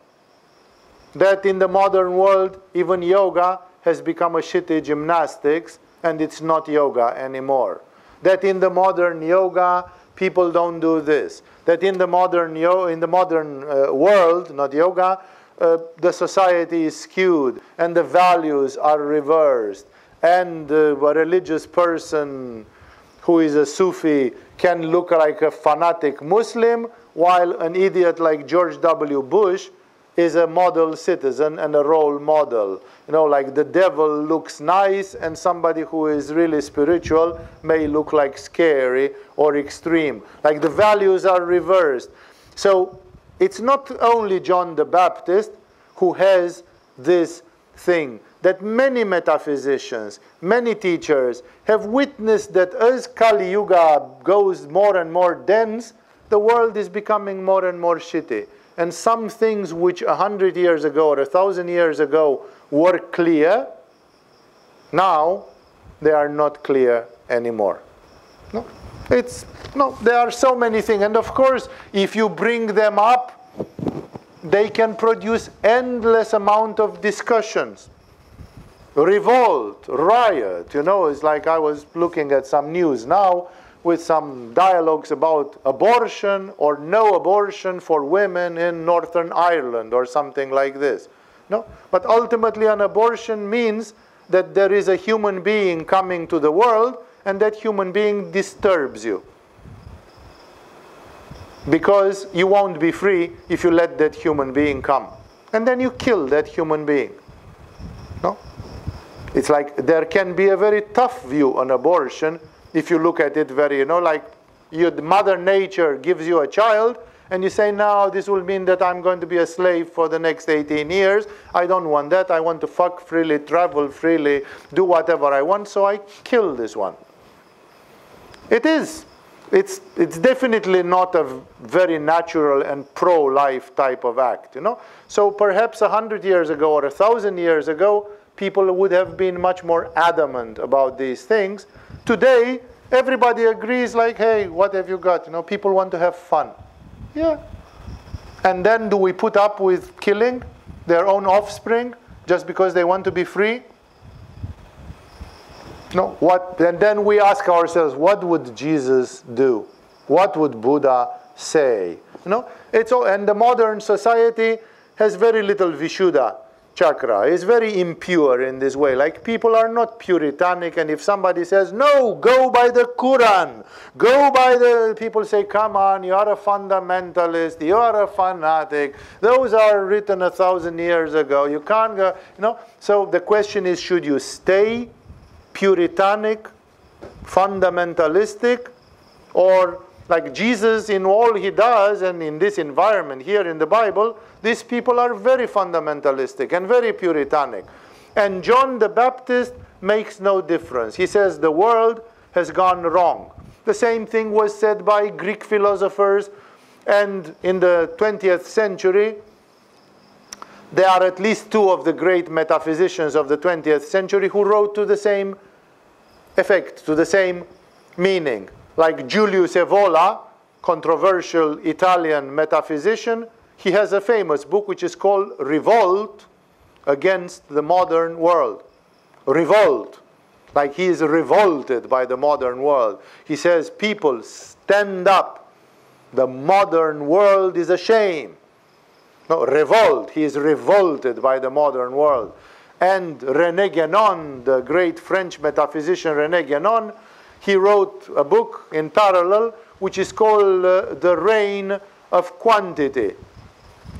That in the modern world, even yoga has become a shitty gymnastics and it's not yoga anymore. That in the modern yoga, people don't do this. That in the modern world, not yoga, the society is skewed and the values are reversed. And a religious person who is a Sufi can look like a fanatic Muslim, while an idiot like George W. Bush is a model citizen and a role model. You know, like the devil looks nice and somebody who is really spiritual may look like scary or extreme. Like the values are reversed. So it's not only John the Baptist who has this thing, that many metaphysicians, many teachers have witnessed that as Kali Yuga goes more and more dense, the world is becoming more and more shitty. And some things which 100 years ago or 1,000 years ago were clear, now they are not clear anymore. No, there are so many things. And of course, if you bring them up, they can produce endless amount of discussions. Revolt, riot, you know, it's like I was looking at some news now with some dialogues about abortion or no abortion for women in Northern Ireland or something like this. No? But ultimately an abortion means that there is a human being coming to the world and that human being disturbs you. Because you won't be free if you let that human being come. And then you kill that human being. No? It's like there can be a very tough view on abortion if you look at it very, like Mother Nature gives you a child and you say, no, this will mean that I'm going to be a slave for the next 18 years. I don't want that. I want to fuck freely, travel freely, do whatever I want, so I kill this one. It is. It's definitely not a very natural and pro-life type of act, So perhaps 100 years ago or 1,000 years ago, people would have been much more adamant about these things. Today, everybody agrees like, hey, what have you got? People want to have fun. Yeah. And then do we put up with killing their own offspring? just because they want to be free? No. What? And then we ask ourselves, what would Jesus do? What would Buddha say? You know, it's all, and the modern society has very little Vishuddha chakra. It's very impure in this way. Like, people are not puritanic, and if somebody says, no, go by the Quran, go by the... People say, come on, you are a fundamentalist, you are a fanatic. Those are written 1,000 years ago. You can't go... You know? So the question is, should you stay puritanic, fundamentalistic, or like Jesus in all he does, and in this environment here in the Bible, these people are very fundamentalistic and very puritanic. And John the Baptist makes no difference. He says the world has gone wrong. The same thing was said by Greek philosophers, and in the 20th century, there are at least two of the great metaphysicians of the 20th century who wrote to the same effect, to the same meaning. Like Julius Evola, controversial Italian metaphysician, he has a famous book which is called Revolt Against the Modern World. Revolt. Like, he is revolted by the modern world. He says, people, stand up. The modern world is a shame. No, revolt. He is revolted by the modern world. And René Guénon, the great French metaphysician René Guénon, he wrote a book in parallel which is called The Reign of Quantity.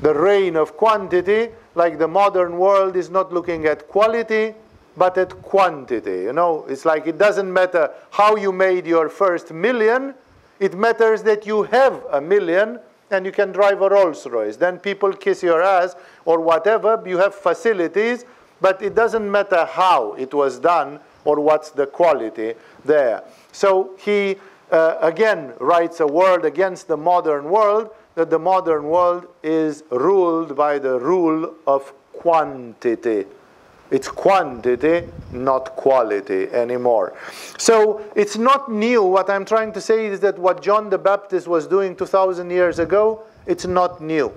The reign of quantity, like the modern world is not looking at quality, but at quantity. You know, it's like it doesn't matter how you made your first million, it matters that you have $1 million and you can drive a Rolls Royce. Then people kiss your ass or whatever, you have facilities, but it doesn't matter how it was done or what's the quality there. So he again writes a word against the modern world, that the modern world is ruled by the rule of quantity. It's quantity, not quality anymore. So it's not new. What I'm trying to say is that what John the Baptist was doing 2,000 years ago, it's not new.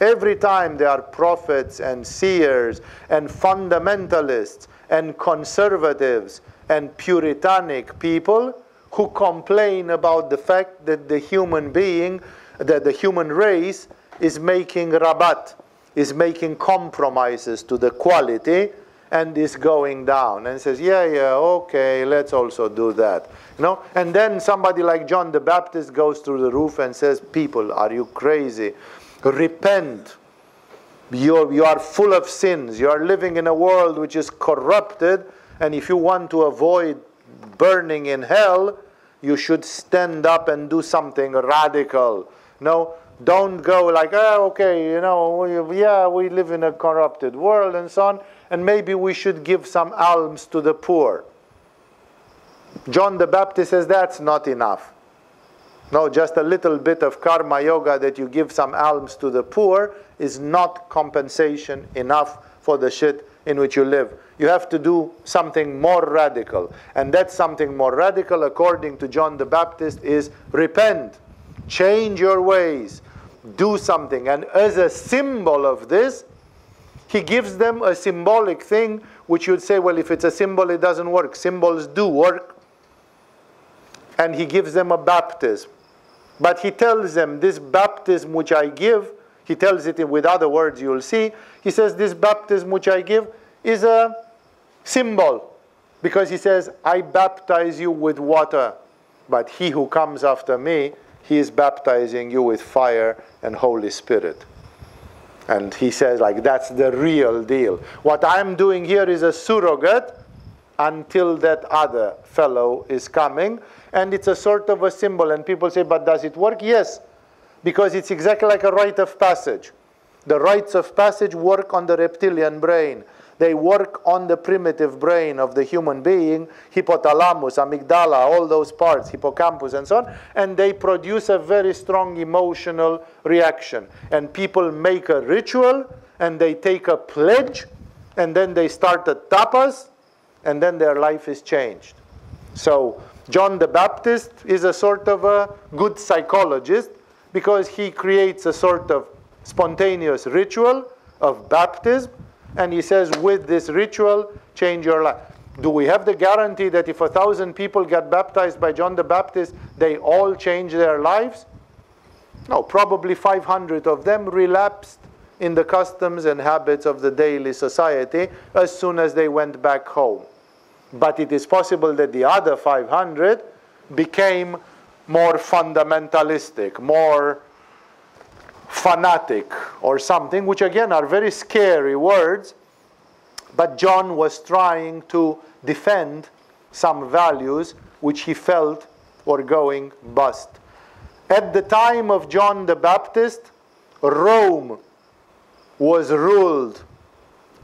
Every time there are prophets and seers and fundamentalists and conservatives and puritanic people who complain about the fact that the human being, that the human race is making rabat, is making compromises to the quality and is going down, and says, yeah, okay, let's also do that. You know? And then somebody like John the Baptist goes through the roof and says, people, are you crazy? Repent. You are full of sins. You are living in a world which is corrupted, and if you want to avoid burning in hell, you should stand up and do something radical. No, don't go like, oh, okay, you know, we live in a corrupted world and so on, and maybe we should give some alms to the poor. John the Baptist says that's not enough. No, just a little bit of karma yoga that you give some alms to the poor is not compensation enough for the shit in which you live. You have to do something more radical. And that something more radical, according to John the Baptist, is repent. Change your ways. Do something. And as a symbol of this, he gives them a symbolic thing, which you'd say, well, if it's a symbol, it doesn't work. Symbols do work. And he gives them a baptism. But he tells them, this baptism which I give, he tells it with other words, you'll see. He says, this baptism which I give is a symbol. Because he says, I baptize you with water, but he who comes after me, he is baptizing you with fire and Holy Spirit. And he says, like, that's the real deal. What I'm doing here is a surrogate until that other fellow is coming. And it's a sort of a symbol. And people say, but does it work? Yes, because it's exactly like a rite of passage. The rites of passage work on the reptilian brain. They work on the primitive brain of the human being, hypothalamus, amygdala, all those parts, hippocampus and so on, and they produce a very strong emotional reaction. And people make a ritual, and they take a pledge, and then they start a tapas, and then their life is changed. So John the Baptist is a sort of a good psychologist, because he creates a sort of spontaneous ritual of baptism, and he says, with this ritual, change your life. Do we have the guarantee that if 1,000 people get baptized by John the Baptist, they all change their lives? No, probably 500 of them relapsed in the customs and habits of the daily society as soon as they went back home. But it is possible that the other 500 became more fundamentalistic, more fanatic or something, which again are very scary words, but John was trying to defend some values which he felt were going bust. At the time of John the Baptist, Rome was ruled.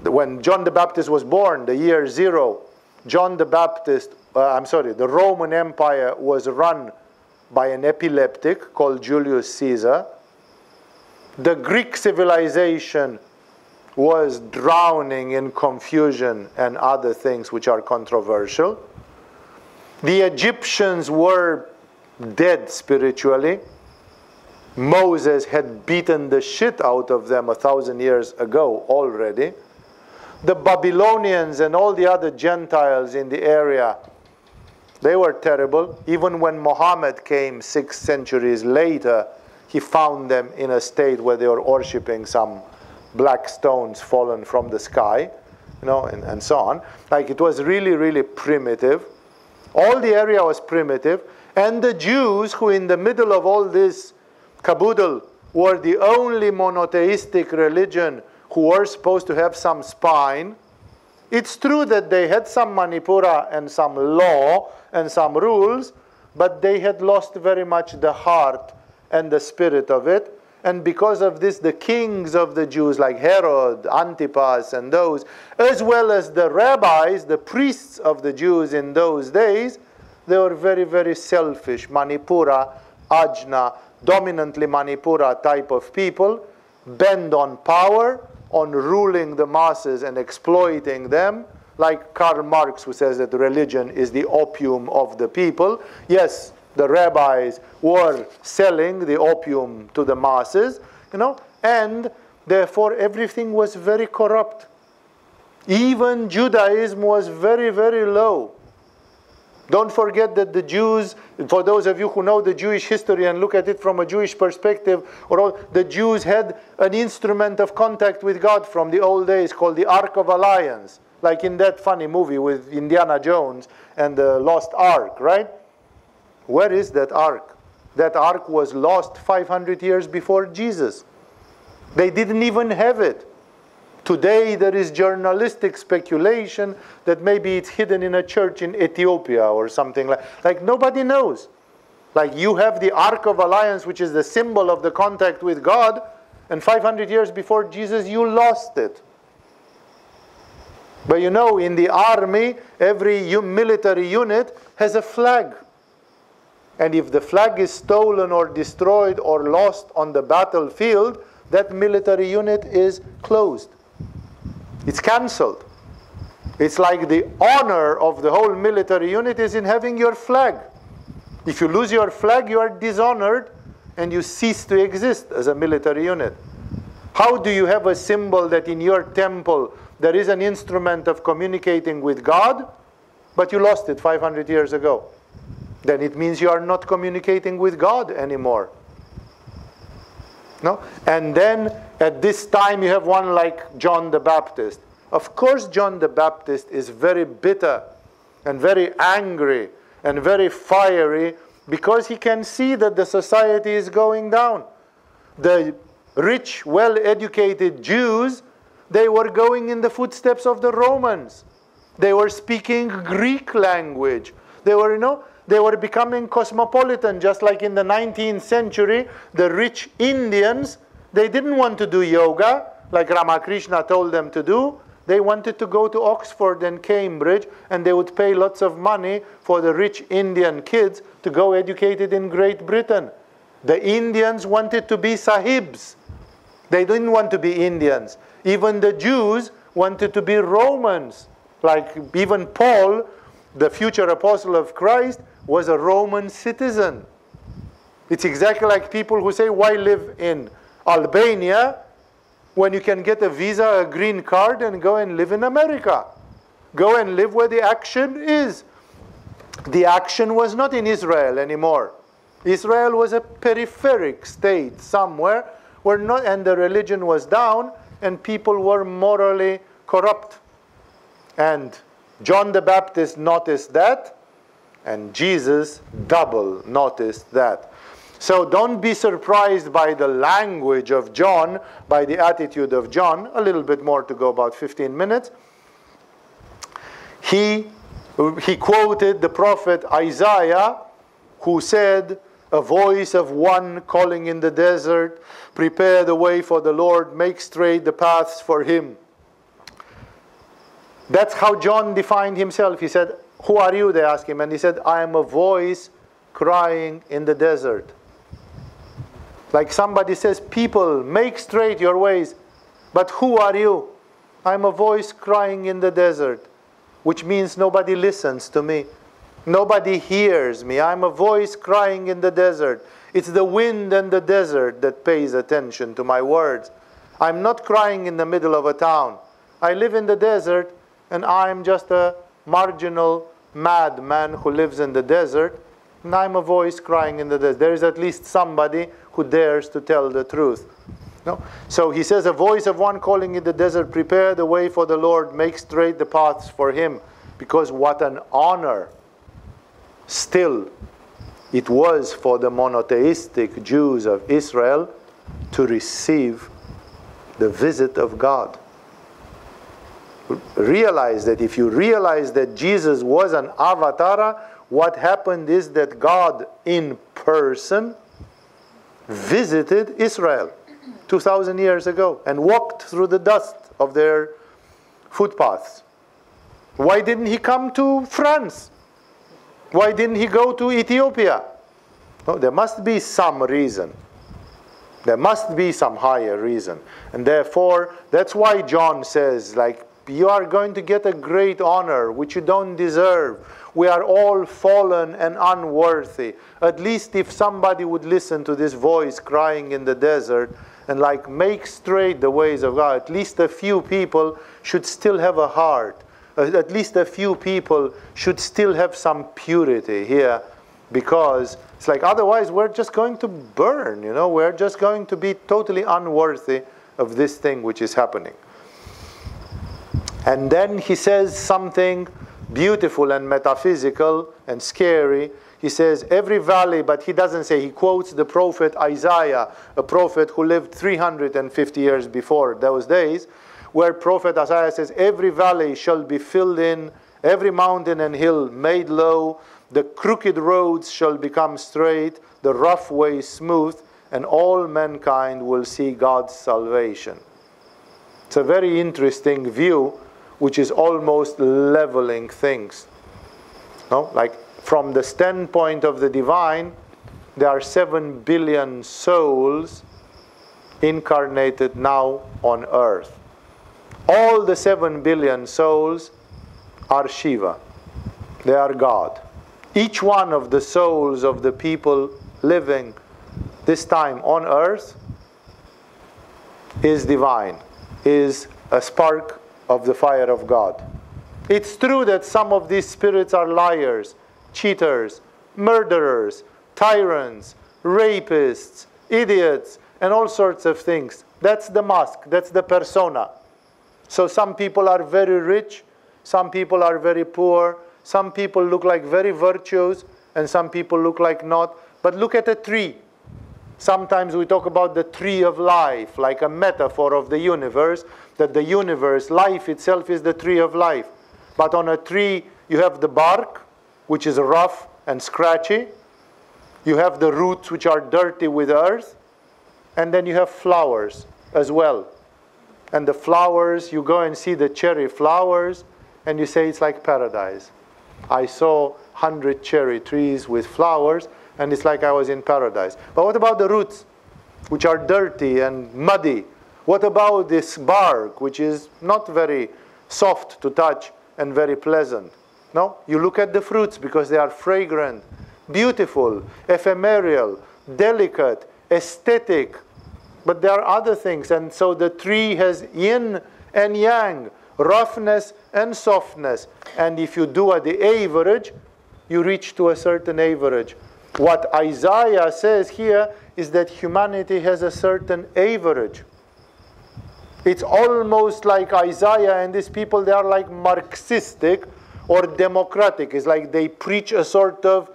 When John the Baptist was born, the year 0, the Roman Empire was run by an epileptic called Julius Caesar. The Greek civilization was drowning in confusion and other things which are controversial. The Egyptians were dead spiritually. Moses had beaten the shit out of them 1,000 years ago already. The Babylonians and all the other Gentiles in the area, they were terrible. Even when Muhammad came 6 centuries later, he found them in a state where they were worshipping some black stones fallen from the sky, you know, and so on. Like, it was really, really primitive. All the area was primitive. And the Jews, who in the middle of all this caboodle were the only monotheistic religion who were supposed to have some spine. It's true that they had some Manipura and some law and some rules, but they had lost very much the heart and the spirit of it. And because of this, the kings of the Jews, like Herod, Antipas, and those, as well as the rabbis, the priests of the Jews in those days, they were very, very selfish. Manipura, Ajna, dominantly Manipura type of people, bent on power, on ruling the masses and exploiting them, like Karl Marx, who says that religion is the opium of the people. Yes, the rabbis were selling the opium to the masses, you know, and therefore everything was very corrupt. Even Judaism was very, very low. Don't forget that the Jews, for those of you who know the Jewish history and look at it from a Jewish perspective, the Jews had an instrument of contact with God from the old days called the Ark of Alliance, like in that funny movie with Indiana Jones and the Lost Ark, right? Where is that Ark? That Ark was lost 500 years before Jesus. They didn't even have it. Today there is journalistic speculation that maybe it's hidden in a church in Ethiopia or something like nobody knows. Like, you have the Ark of Alliance, which is the symbol of the contact with God, and 500 years before Jesus you lost it. But you know, in the army, every military unit has a flag. And if the flag is stolen or destroyed or lost on the battlefield, that military unit is closed. It's cancelled. It's like the honor of the whole military unit is in having your flag. If you lose your flag, you are dishonored and you cease to exist as a military unit. How do you have a symbol that in your temple there is an instrument of communicating with God, but you lost it 500 years ago? Then it means you are not communicating with God anymore. No? And then at this time you have one like John the Baptist. Of course John the Baptist is very bitter and very angry and very fiery because he can see that the society is going down. The rich, well-educated Jews, they were going in the footsteps of the Romans. They were speaking Greek language. They were, they were becoming cosmopolitan, just like in the 19th century, the rich Indians, they didn't want to do yoga, like Ramakrishna told them to do. They wanted to go to Oxford and Cambridge, and they would pay lots of money for the rich Indian kids to go educated in Great Britain. The Indians wanted to be sahibs. They didn't want to be Indians. Even the Jews wanted to be Romans. Like even Paul, the future apostle of Christ, was a Roman citizen. It's exactly like people who say, why live in Albania when you can get a visa, a green card, and go and live in America? Go and live where the action is. The action was not in Israel anymore. Israel was a peripheric state somewhere where and the religion was down and people were morally corrupt. And John the Baptist noticed that, and Jesus double noticed that. So don't be surprised by the language of John, by the attitude of John. A little bit more to go, about 15 minutes. He quoted the prophet Isaiah, who said, "A voice of one calling in the desert, prepare the way for the Lord, make straight the paths for him." That's how John defined himself. He said, "Who are you?" they asked him. And he said, "I am a voice crying in the desert." Like somebody says, "People, make straight your ways." But who are you? I'm a voice crying in the desert, which means nobody listens to me. Nobody hears me. I'm a voice crying in the desert. It's the wind and the desert that pays attention to my words. I'm not crying in the middle of a town. I live in the desert, and I'm just a marginal madman who lives in the desert, and I'm a voice crying in the desert. There is at least somebody who dares to tell the truth. No? So he says, "A voice of one calling in the desert, prepare the way for the Lord, make straight the paths for him." Because what an honor still it was for the monotheistic Jews of Israel to receive the visit of God. Realize that if you realize that Jesus was an avatar, what happened is that God in person visited Israel 2,000 years ago and walked through the dust of their footpaths. Why didn't he come to France? Why didn't he go to Ethiopia? No, there must be some reason. There must be some higher reason. And therefore, that's why John says, like, you are going to get a great honor which you don't deserve. We are all fallen and unworthy. At least if somebody would listen to this voice crying in the desert and like make straight the ways of God, at least a few people should still have a heart. At least a few people should still have some purity here, because it's like otherwise we're just going to burn, you know, we're just going to be totally unworthy of this thing which is happening. And then he says something beautiful and metaphysical and scary. He says, every valley, but he doesn't say, he quotes the prophet Isaiah, a prophet who lived 350 years before those days, where prophet Isaiah says, every valley shall be filled in, every mountain and hill made low, the crooked roads shall become straight, the rough ways smooth, and all mankind will see God's salvation. It's a very interesting view, which is almost leveling things. No? Like from the standpoint of the divine, there are 7 billion souls incarnated now on earth. All the 7 billion souls are Shiva. They are God. Each one of the souls of the people living this time on earth is divine, is a spark of the fire of God. It's true that some of these spirits are liars, cheaters, murderers, tyrants, rapists, idiots, and all sorts of things. That's the mask, that's the persona. So some people are very rich, some people are very poor, some people look like very virtuous, and some people look like not. But look at a tree. Sometimes we talk about the tree of life, like a metaphor of the universe, that the universe, life itself is the tree of life. But on a tree, you have the bark, which is rough and scratchy. You have the roots, which are dirty with earth. And then you have flowers as well. And the flowers, you go and see the cherry flowers, and you say it's like paradise. I saw 100 cherry trees with flowers, and it's like I was in paradise. But what about the roots, which are dirty and muddy? What about this bark, which is not very soft to touch and very pleasant? No? You look at the fruits because they are fragrant, beautiful, ephemeral, delicate, aesthetic, But there are other things. And so the tree has yin and yang, roughness and softness. And if you do the average, you reach to a certain average. What Isaiah says here is that humanity has a certain average. It's almost like Isaiah and these people, they are like Marxistic or democratic. It's like they preach a sort of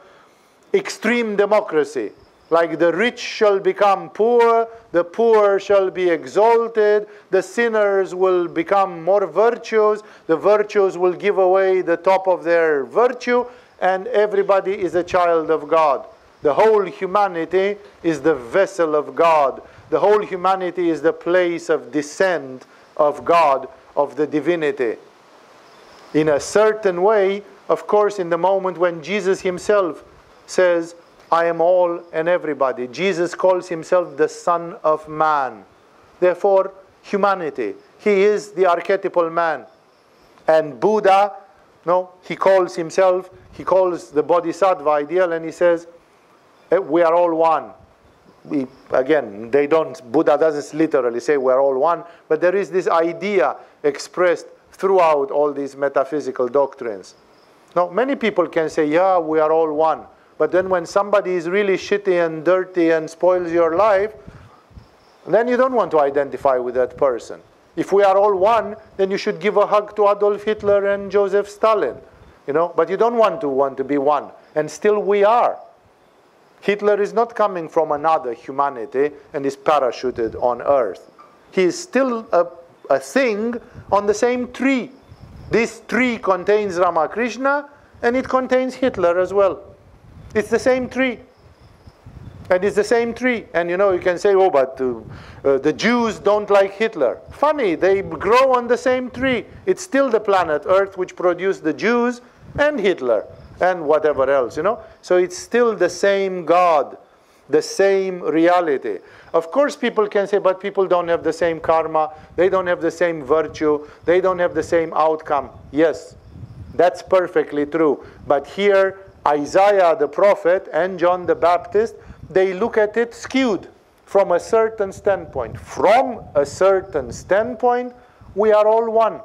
extreme democracy. Like the rich shall become poor, the poor shall be exalted, the sinners will become more virtuous, the virtuous will give away the top of their virtue, and everybody is a child of God. The whole humanity is the vessel of God. The whole humanity is the place of descent of God, of the divinity. In a certain way, of course, in the moment when Jesus himself says, I am all and everybody. Jesus calls himself the Son of Man. Therefore, humanity. He is the archetypal man. And Buddha, no, he calls himself, he calls the Bodhisattva ideal, and he says, we are all one. Again, Buddha doesn't literally say we're all one, but there is this idea expressed throughout all these metaphysical doctrines. Now, many people can say, yeah, we are all one. But then when somebody is really shitty and dirty and spoils your life, then you don't want to identify with that person. If we are all one, then you should give a hug to Adolf Hitler and Joseph Stalin. You know, but you don't want to be one. And still we are. Hitler is not coming from another humanity and is parachuted on earth. He is still a thing on the same tree. This tree contains Ramakrishna and it contains Hitler as well. It's the same tree. And it's the same tree. And you know, you can say, oh, but the Jews don't like Hitler. Funny, they grow on the same tree. It's still the planet Earth which produced the Jews and Hitler and whatever else, you know. So it's still the same God, the same reality. Of course, people can say, but people don't have the same karma. They don't have the same virtue. They don't have the same outcome. Yes, that's perfectly true. But here, Isaiah the prophet and John the Baptist, they look at it skewed from a certain standpoint. From a certain standpoint, we are all one.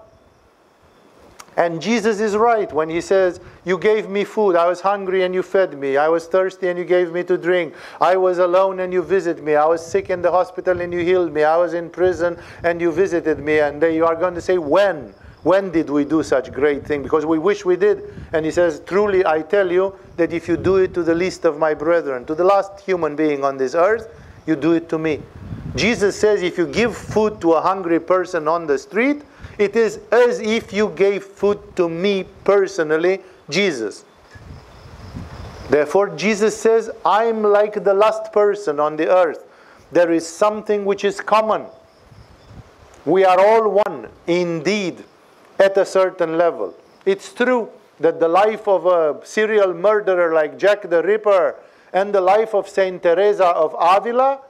And Jesus is right when he says, you gave me food, I was hungry and you fed me. I was thirsty and you gave me to drink. I was alone and you visited me. I was sick in the hospital and you healed me. I was in prison and you visited me. And you are going to say, when? When did we do such great thing? Because we wish we did. And he says, truly I tell you that if you do it to the least of my brethren, to the last human being on this earth, you do it to me. Jesus says if you give food to a hungry person on the street, it is as if you gave food to me personally, Jesus. Therefore, Jesus says, I'm like the last person on the earth. There is something which is common. We are all one, indeed, at a certain level. It's true that the life of a serial murderer like Jack the Ripper and the life of Saint Teresa of Avila,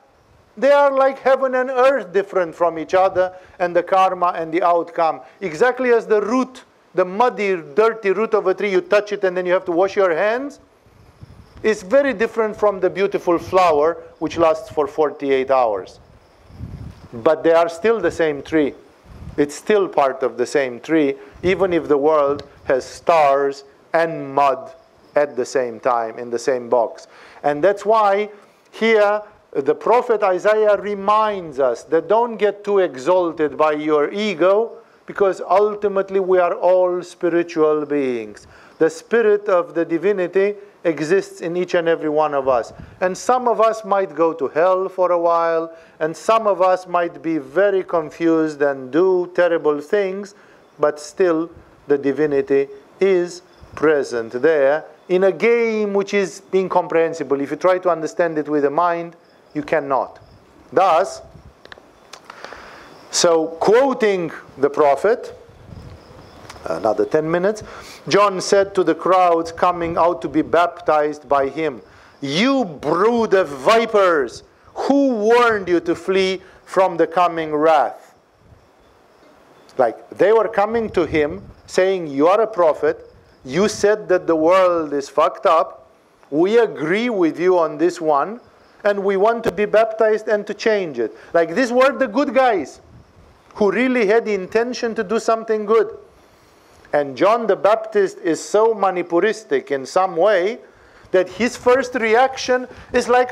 they are like heaven and earth different from each other, and the karma and the outcome. Exactly as the root, the muddy, dirty root of a tree, you touch it and then you have to wash your hands. It's very different from the beautiful flower which lasts for 48 hours. But they are still the same tree. It's still part of the same tree, even if the world has stars and mud at the same time, in the same box. And that's why here the prophet Isaiah reminds us that don't get too exalted by your ego, because ultimately we are all spiritual beings. The spirit of the divinity exists in each and every one of us. And some of us might go to hell for a while, and some of us might be very confused and do terrible things, but still the divinity is present there in a game which is incomprehensible. If you try to understand it with the mind, you cannot. Thus, so quoting the prophet, another 10 minutes, John said to the crowds coming out to be baptized by him, you brood of vipers, who warned you to flee from the coming wrath? Like they were coming to him saying, you are a prophet, you said that the world is fucked up, we agree with you on this one, and we want to be baptized and to change it. Like these were the good guys who really had the intention to do something good. And John the Baptist is so manipuristic in some way that his first reaction is like,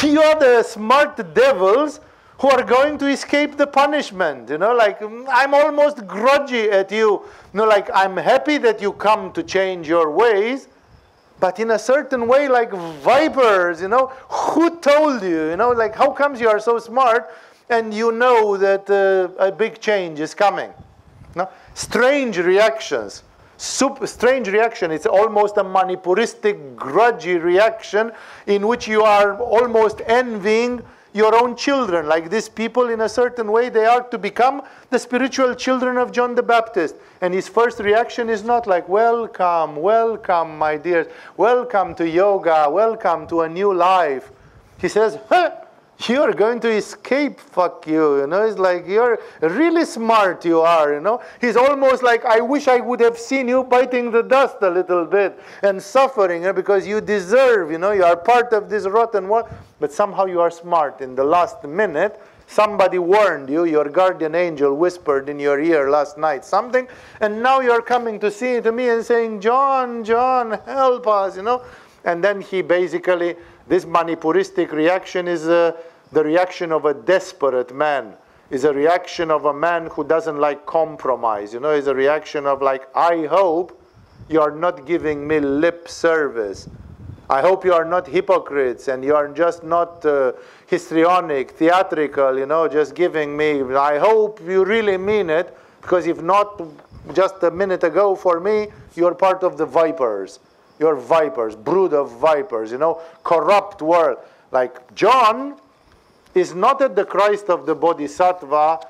you are the smart devils who are going to escape the punishment. You know, like, I'm almost grudgy at you. You know, like, I'm happy that you come to change your ways, but in a certain way, like vipers, you know, who told you? You know, like, how comes you are so smart and you know that a big change is coming? No? Strange reactions. Strange reaction. It's almost a manipuristic, grudgy reaction in which you are almost envying your own children. Like these people, in a certain way, they are to become the spiritual children of John the Baptist. And his first reaction is not like, welcome, welcome, my dears. Welcome to yoga. Welcome to a new life. He says, you're going to escape, fuck you. You know, it's like, you're really smart, you are, you know. He's almost like, I wish I would have seen you biting the dust a little bit and suffering, you know, because you deserve, you know, you are part of this rotten world. But somehow you are smart. In the last minute, somebody warned you, your guardian angel whispered in your ear last night something, and now you're coming to me and saying, John, John, help us, you know. And then he basically, this manipuristic reaction is the reaction of a desperate man, is a reaction of a man who doesn't like compromise. You know, is a reaction of like, I hope you are not giving me lip service. I hope you are not hypocrites and you are just not histrionic, theatrical, you know, just giving me. I hope you really mean it, because if not, just a minute ago for me, you're part of the vipers. You're vipers, brood of vipers, you know, corrupt world. Like John is not at the Christ of the Bodhisattva,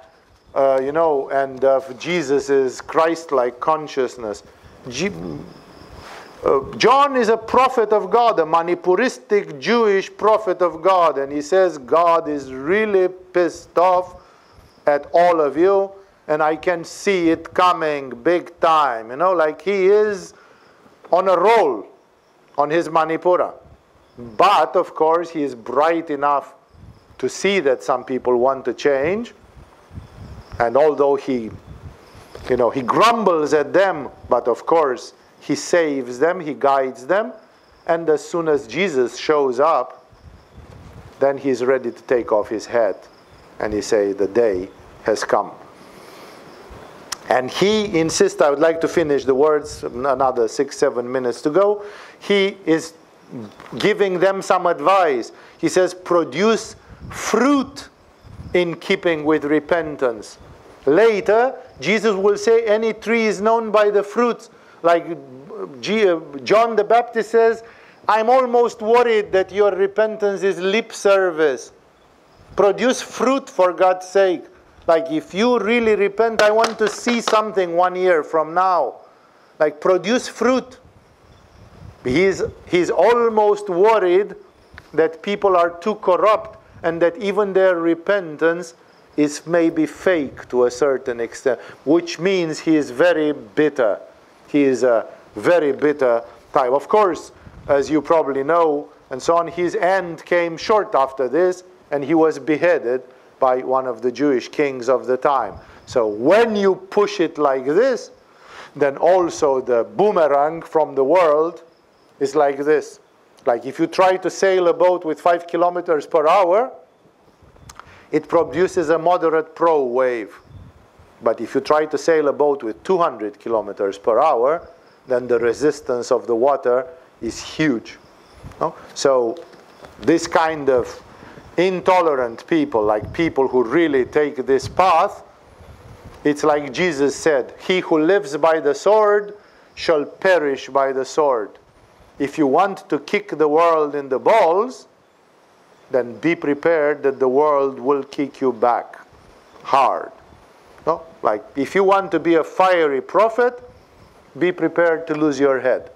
you know, and of Jesus' Christ-like consciousness. John is a prophet of God, a manipuristic Jewish prophet of God, and he says God is really pissed off at all of you, and I can see it coming big time, you know, like he is on a roll on his Manipura. But, of course, he is bright enough to see that some people want to change. And although he, you know, he grumbles at them, but of course, he saves them, he guides them. And as soon as Jesus shows up, then he's ready to take off his head. And he says, the day has come. And he insists, I would like to finish the words, another 6-7 minutes to go. He is giving them some advice. He says, produce fruit in keeping with repentance. Later, Jesus will say, any tree is known by the fruits. Like John the Baptist says, I'm almost worried that your repentance is lip service. Produce fruit for God's sake. Like if you really repent, I want to see something 1 year from now. Like produce fruit. He's almost worried that people are too corrupt and that even their repentance is maybe fake to a certain extent, which means he is very bitter. He is a very bitter type. Of course, as you probably know, and so on, his end came short after this, and he was beheaded by one of the Jewish kings of the time. So when you push it like this, then also the boomerang from the world is like this. Like if you try to sail a boat with 5 kilometers per hour, it produces a moderate pro wave. But if you try to sail a boat with 200 kilometers per hour, then the resistance of the water is huge. No? So this kind of intolerant people, like people who really take this path, it's like Jesus said, he who lives by the sword shall perish by the sword. If you want to kick the world in the balls, then be prepared that the world will kick you back hard. No? Like if you want to be a fiery prophet, be prepared to lose your head.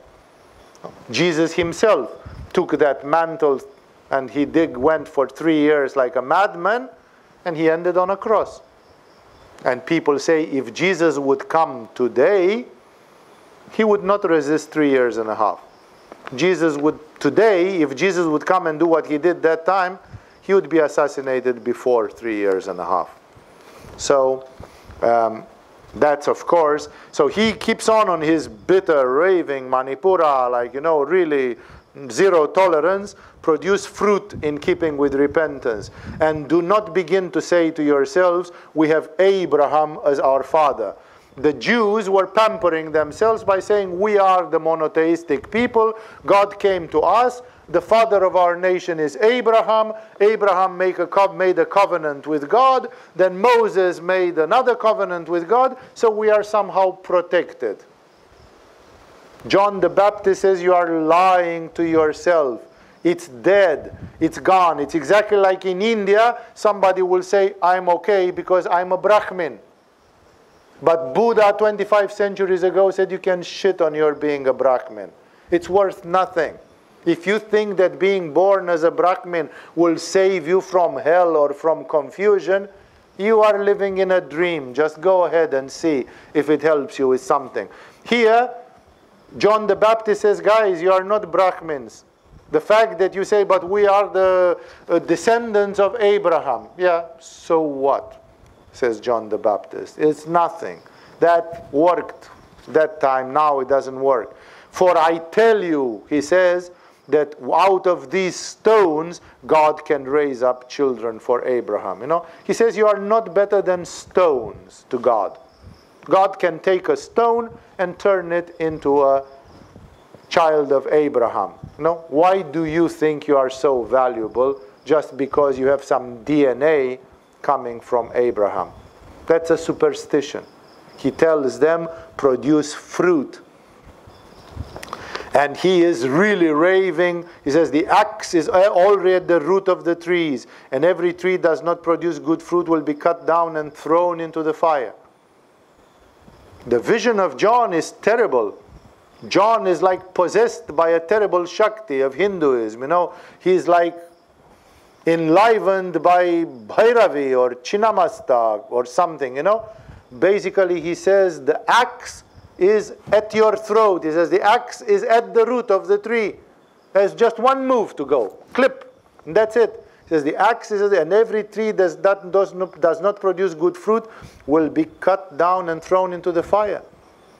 Jesus himself took that mantle and he went for 3 years like a madman, and he ended on a cross. And people say if Jesus would come today, he would not resist 3 years and a half. Jesus would, today, if Jesus would come and do what he did that time, he would be assassinated before 3 years and a half. So, that's of course, so he keeps on his bitter, raving, Manipura, like, really zero tolerance, produce fruit in keeping with repentance. And do not begin to say to yourselves, we have Abraham as our father. The Jews were pampering themselves by saying, we are the monotheistic people, God came to us, the father of our nation is Abraham. Abraham made a covenant with God. Then Moses made another covenant with God. So we are somehow protected. John the Baptist says you are lying to yourself. It's dead. It's gone. It's exactly like in India. Somebody will say, I'm okay because I'm a Brahmin. But Buddha 25 centuries ago said you can shit on your being a Brahmin. It's worth nothing. If you think that being born as a Brahmin will save you from hell or from confusion, you are living in a dream. Just go ahead and see if it helps you with something. Here, John the Baptist says, guys, you are not Brahmins. The fact that you say, but we are the descendants of Abraham. Yeah, so what? Says John the Baptist. It's nothing. That worked that time. Now it doesn't work. For I tell you, he says, that out of these stones, God can raise up children for Abraham. He says you are not better than stones to God. God can take a stone and turn it into a child of Abraham. Why do you think you are so valuable just because you have some DNA coming from Abraham? That's a superstition. He tells them, produce fruit. And he is really raving. He says, the axe is already at the root of the trees, and every tree does not produce good fruit will be cut down and thrown into the fire. The vision of John is terrible. John is like possessed by a terrible Shakti of Hinduism. He's like enlivened by Bhairavi or Chinnamasta or something. Basically, he says the axe is at your throat. He says the axe is at the root of the tree. There's just one move to go. Clip. And that's it. He says the axe is, and every tree that does not produce good fruit will be cut down and thrown into the fire.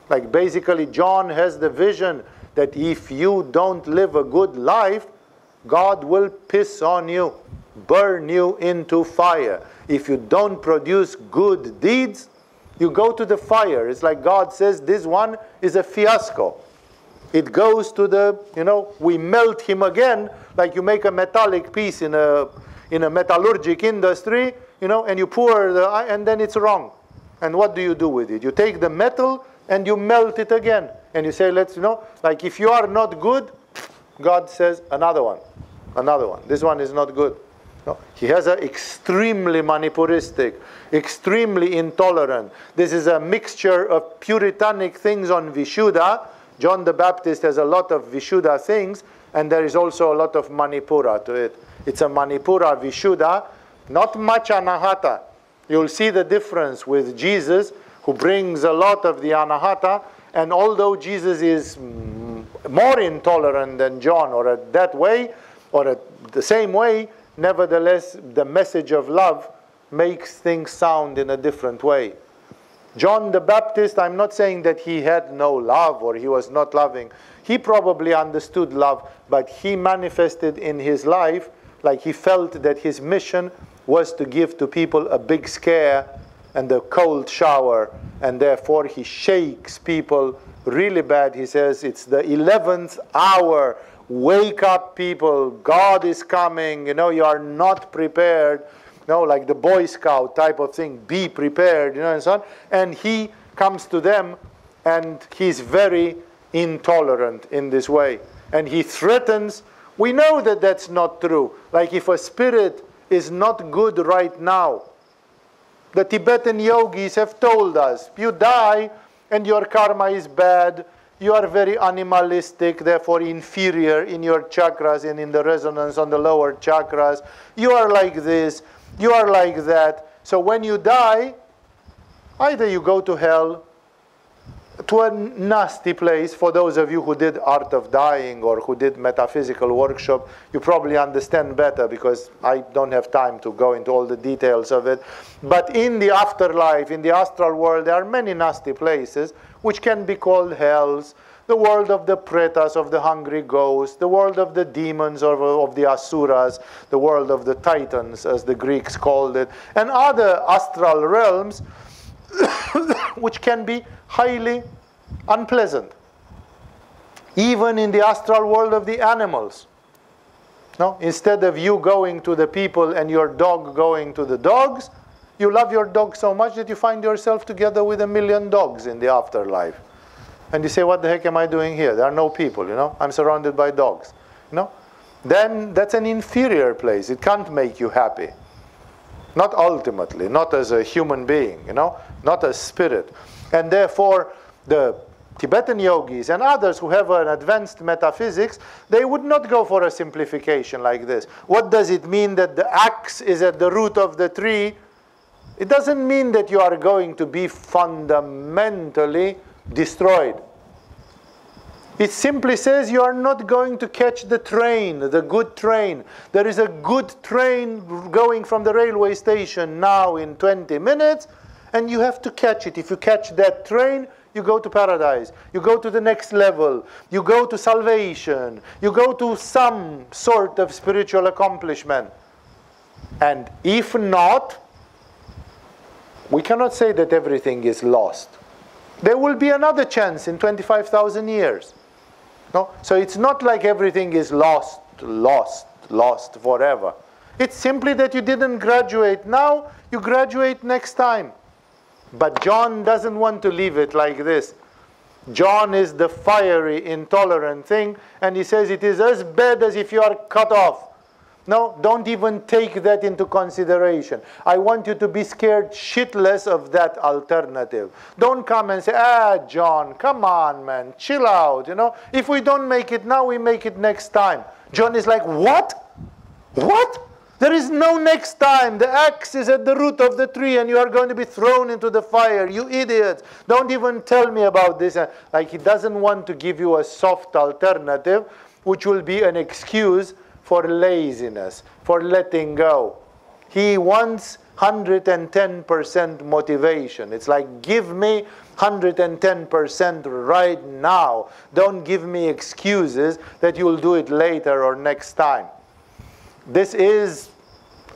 Like basically John has the vision that if you don't live a good life, God will piss on you, burn you into fire. If you don't produce good deeds, you go to the fire. It's like God says, this one is a fiasco. It goes to the, we melt him again, like you make a metallic piece in a metallurgic industry, and you pour and then it's wrong. And what do you do with it? You take the metal and you melt it again. And you say, like if you are not good, God says, another one. This one is not good. No, he has an extremely manipuristic, extremely intolerant. This is a mixture of puritanic things on Vishuddha. John the Baptist has a lot of Vishuddha things, and there is also a lot of Manipura to it. It's a Manipura Vishuddha, not much Anahata. You'll see the difference with Jesus, who brings a lot of the Anahata, and although Jesus is more intolerant than John, or that way, or the same way, nevertheless, the message of love makes things sound in a different way. John the Baptist, I'm not saying that he had no love or he was not loving. He probably understood love, but he manifested in his life, like he felt that his mission was to give to people a big scare and a cold shower, and therefore he shakes people really bad. He says, it's the 11th hour. Wake up, people. God is coming. You are not prepared. Like the Boy Scout type of thing. Be prepared, and so on. And he comes to them, and he's very intolerant in this way. And he threatens. We know that that's not true. Like if a spirit is not good right now, the Tibetan yogis have told us, you die and your karma is bad. You are very animalistic, therefore inferior in your chakras and in the resonance on the lower chakras. You are like this, you are like that. So when you die, either you go to hell to a nasty place. For those of you who did Art of Dying or who did metaphysical workshop, you probably understand better, because I don't have time to go into all the details of it. But in the afterlife, in the astral world, there are many nasty places which can be called hells. The world of the pretas, of the hungry ghosts, the world of the demons, or of the asuras, the world of the titans, as the Greeks called it, and other astral realms which can be highly unpleasant. Even in the astral world of the animals. No? Instead of you going to the people and your dog going to the dogs, you love your dog so much that you find yourself together with 1,000,000 dogs in the afterlife. And you say, what the heck am I doing here? There are no people, you know. I'm surrounded by dogs. You know? Then that's an inferior place. It can't make you happy. Not ultimately, not as a human being, you know, not as spirit. And therefore, the Tibetan yogis and others who have an advanced metaphysics, they would not go for a simplification like this. What does it mean that the axe is at the root of the tree? It doesn't mean that you are going to be fundamentally destroyed. It simply says you are not going to catch the train, the good train. There is a good train going from the railway station now in 20 minutes, and you have to catch it. If you catch that train, you go to paradise. You go to the next level. You go to salvation. You go to some sort of spiritual accomplishment. And if not, we cannot say that everything is lost. There will be another chance in 25,000 years. No? So it's not like everything is lost forever. It's simply that you didn't graduate now, you graduate next time. But John doesn't want to leave it like this. John is the fiery, intolerant thing, and he says it is as bad as if you are cut off. No, don't even take that into consideration. I want you to be scared shitless of that alternative. Don't come and say, John, come on, man, chill out, you know. If we don't make it now, we make it next time. John is like, what? What? There is no next time. The axe is at the root of the tree and you are going to be thrown into the fire. You idiots. Don't even tell me about this. Like, he doesn't want to give you a soft alternative, which will be an excuse for laziness, for letting go. He wants 110% motivation. It's like, give me 110% right now. Don't give me excuses that you'll do it later or next time. This is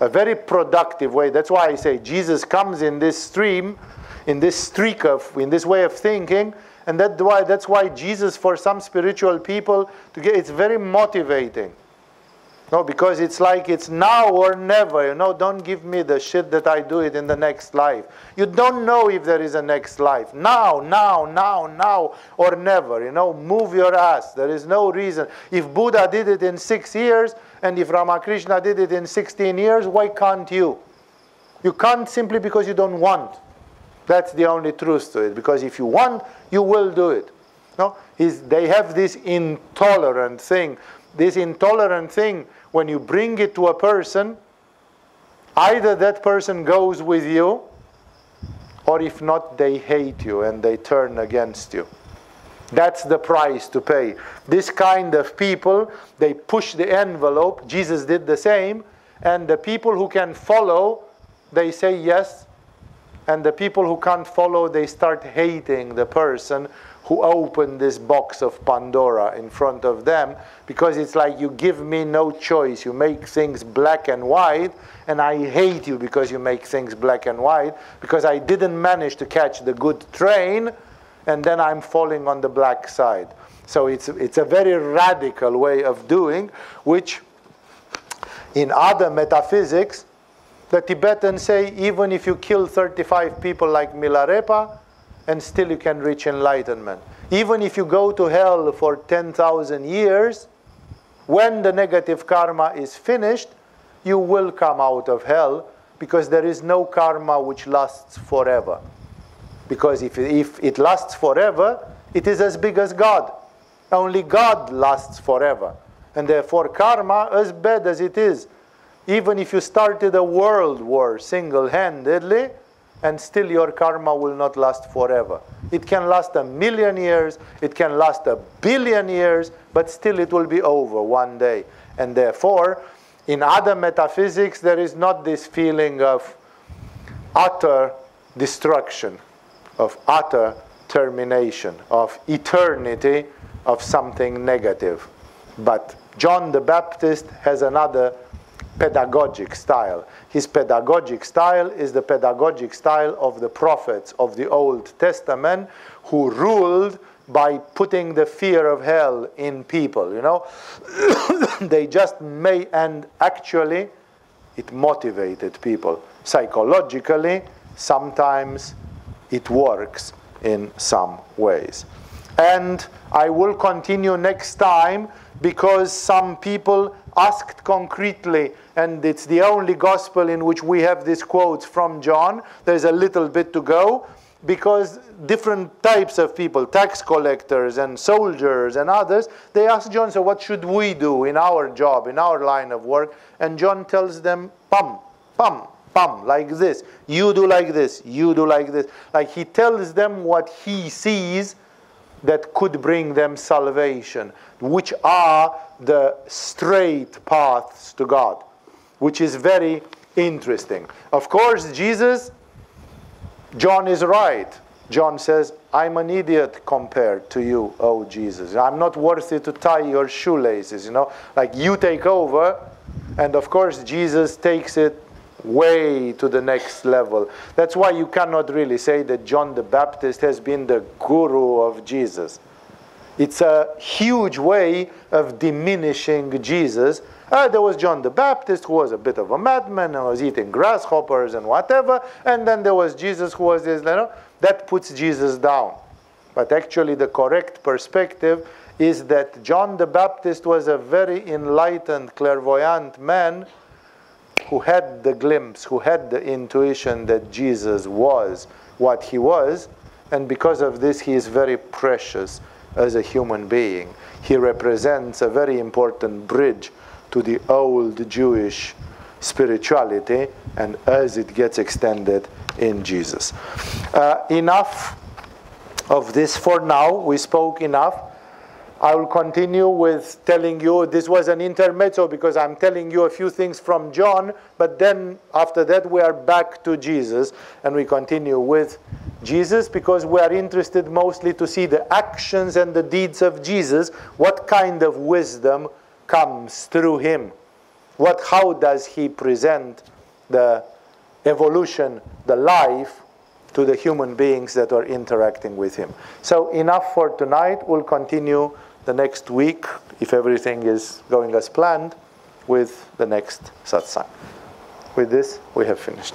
a very productive way. That's why I say Jesus comes in this stream, in this streak of, in this way of thinking, and that's why Jesus, for some spiritual people, it's very motivating. No, because it's like it's now or never, you know. Don't give me the shit that I do it in the next life. You don't know if there is a next life. Now, or never, you know. Move your ass. There is no reason. If Buddha did it in 6 years, and if Ramakrishna did it in 16 years, why can't you? You can't simply because you don't want. That's the only truth to it. Because if you want, you will do it. No? They have this intolerant thing. This intolerant thing, when you bring it to a person, either that person goes with you, or if not, they hate you and they turn against you. That's the price to pay. This kind of people, they push the envelope. Jesus did the same. And the people who can follow, they say yes. And the people who can't follow, they start hating the person who opened this box of Pandora in front of them, because it's like, you give me no choice. You make things black and white, and I hate you because you make things black and white, because I didn't manage to catch the good train, and then I'm falling on the black side. So it's a very radical way of doing, which in other metaphysics, the Tibetans say, even if you kill 35 people like Milarepa, and still you can reach enlightenment. Even if you go to hell for 10,000 years, when the negative karma is finished, you will come out of hell, because there is no karma which lasts forever. Because if it lasts forever, it is as big as God. Only God lasts forever. And therefore karma, as bad as it is, even if you started a world war single-handedly, and still your karma will not last forever. It can last 1,000,000 years, it can last 1,000,000,000 years, but still it will be over one day. And therefore, in other metaphysics, there is not this feeling of utter destruction, of utter termination, of eternity, of something negative. But John the Baptist has another pedagogic style. His pedagogic style is the pedagogic style of the prophets of the Old Testament, who ruled by putting the fear of hell in people, you know. They just may, and actually it motivated people. Psychologically, sometimes it works in some ways. And I will continue next time, because some people asked concretely, and it's the only gospel in which we have these quotes from John. There's a little bit to go, because different types of people, tax collectors and soldiers and others, they ask John, so what should we do in our job, in our line of work? And John tells them, pam, pam, pam, like this. You do like this, you do like this. Like he tells them what he sees that could bring them salvation, which are the straight paths to God, which is very interesting. Of course, Jesus, John is right. John says, I'm an idiot compared to you, oh Jesus. I'm not worthy to tie your shoelaces, you know. Like you take over, and of course Jesus takes it way to the next level. That's why you cannot really say that John the Baptist has been the guru of Jesus. It's a huge way of diminishing Jesus. There was John the Baptist, who was a bit of a madman and was eating grasshoppers and whatever, and then there was Jesus, who was this, you know, that puts Jesus down. But actually the correct perspective is that John the Baptist was a very enlightened, clairvoyant man who had the glimpse, who had the intuition that Jesus was what he was, and because of this he is very precious as a human being. He represents a very important bridge to the old Jewish spirituality, and as it gets extended in Jesus. Enough of this for now. We spoke enough. I will continue with telling you, this was an intermezzo because I'm telling you a few things from John, but then after that we are back to Jesus, and we continue with Jesus because we are interested mostly to see the actions and the deeds of Jesus. What kind of wisdom comes through him? How does he present the evolution, the life, to the human beings that are interacting with him? So enough for tonight. We'll continue the next week, if everything is going as planned, with the next satsang. With this, we have finished.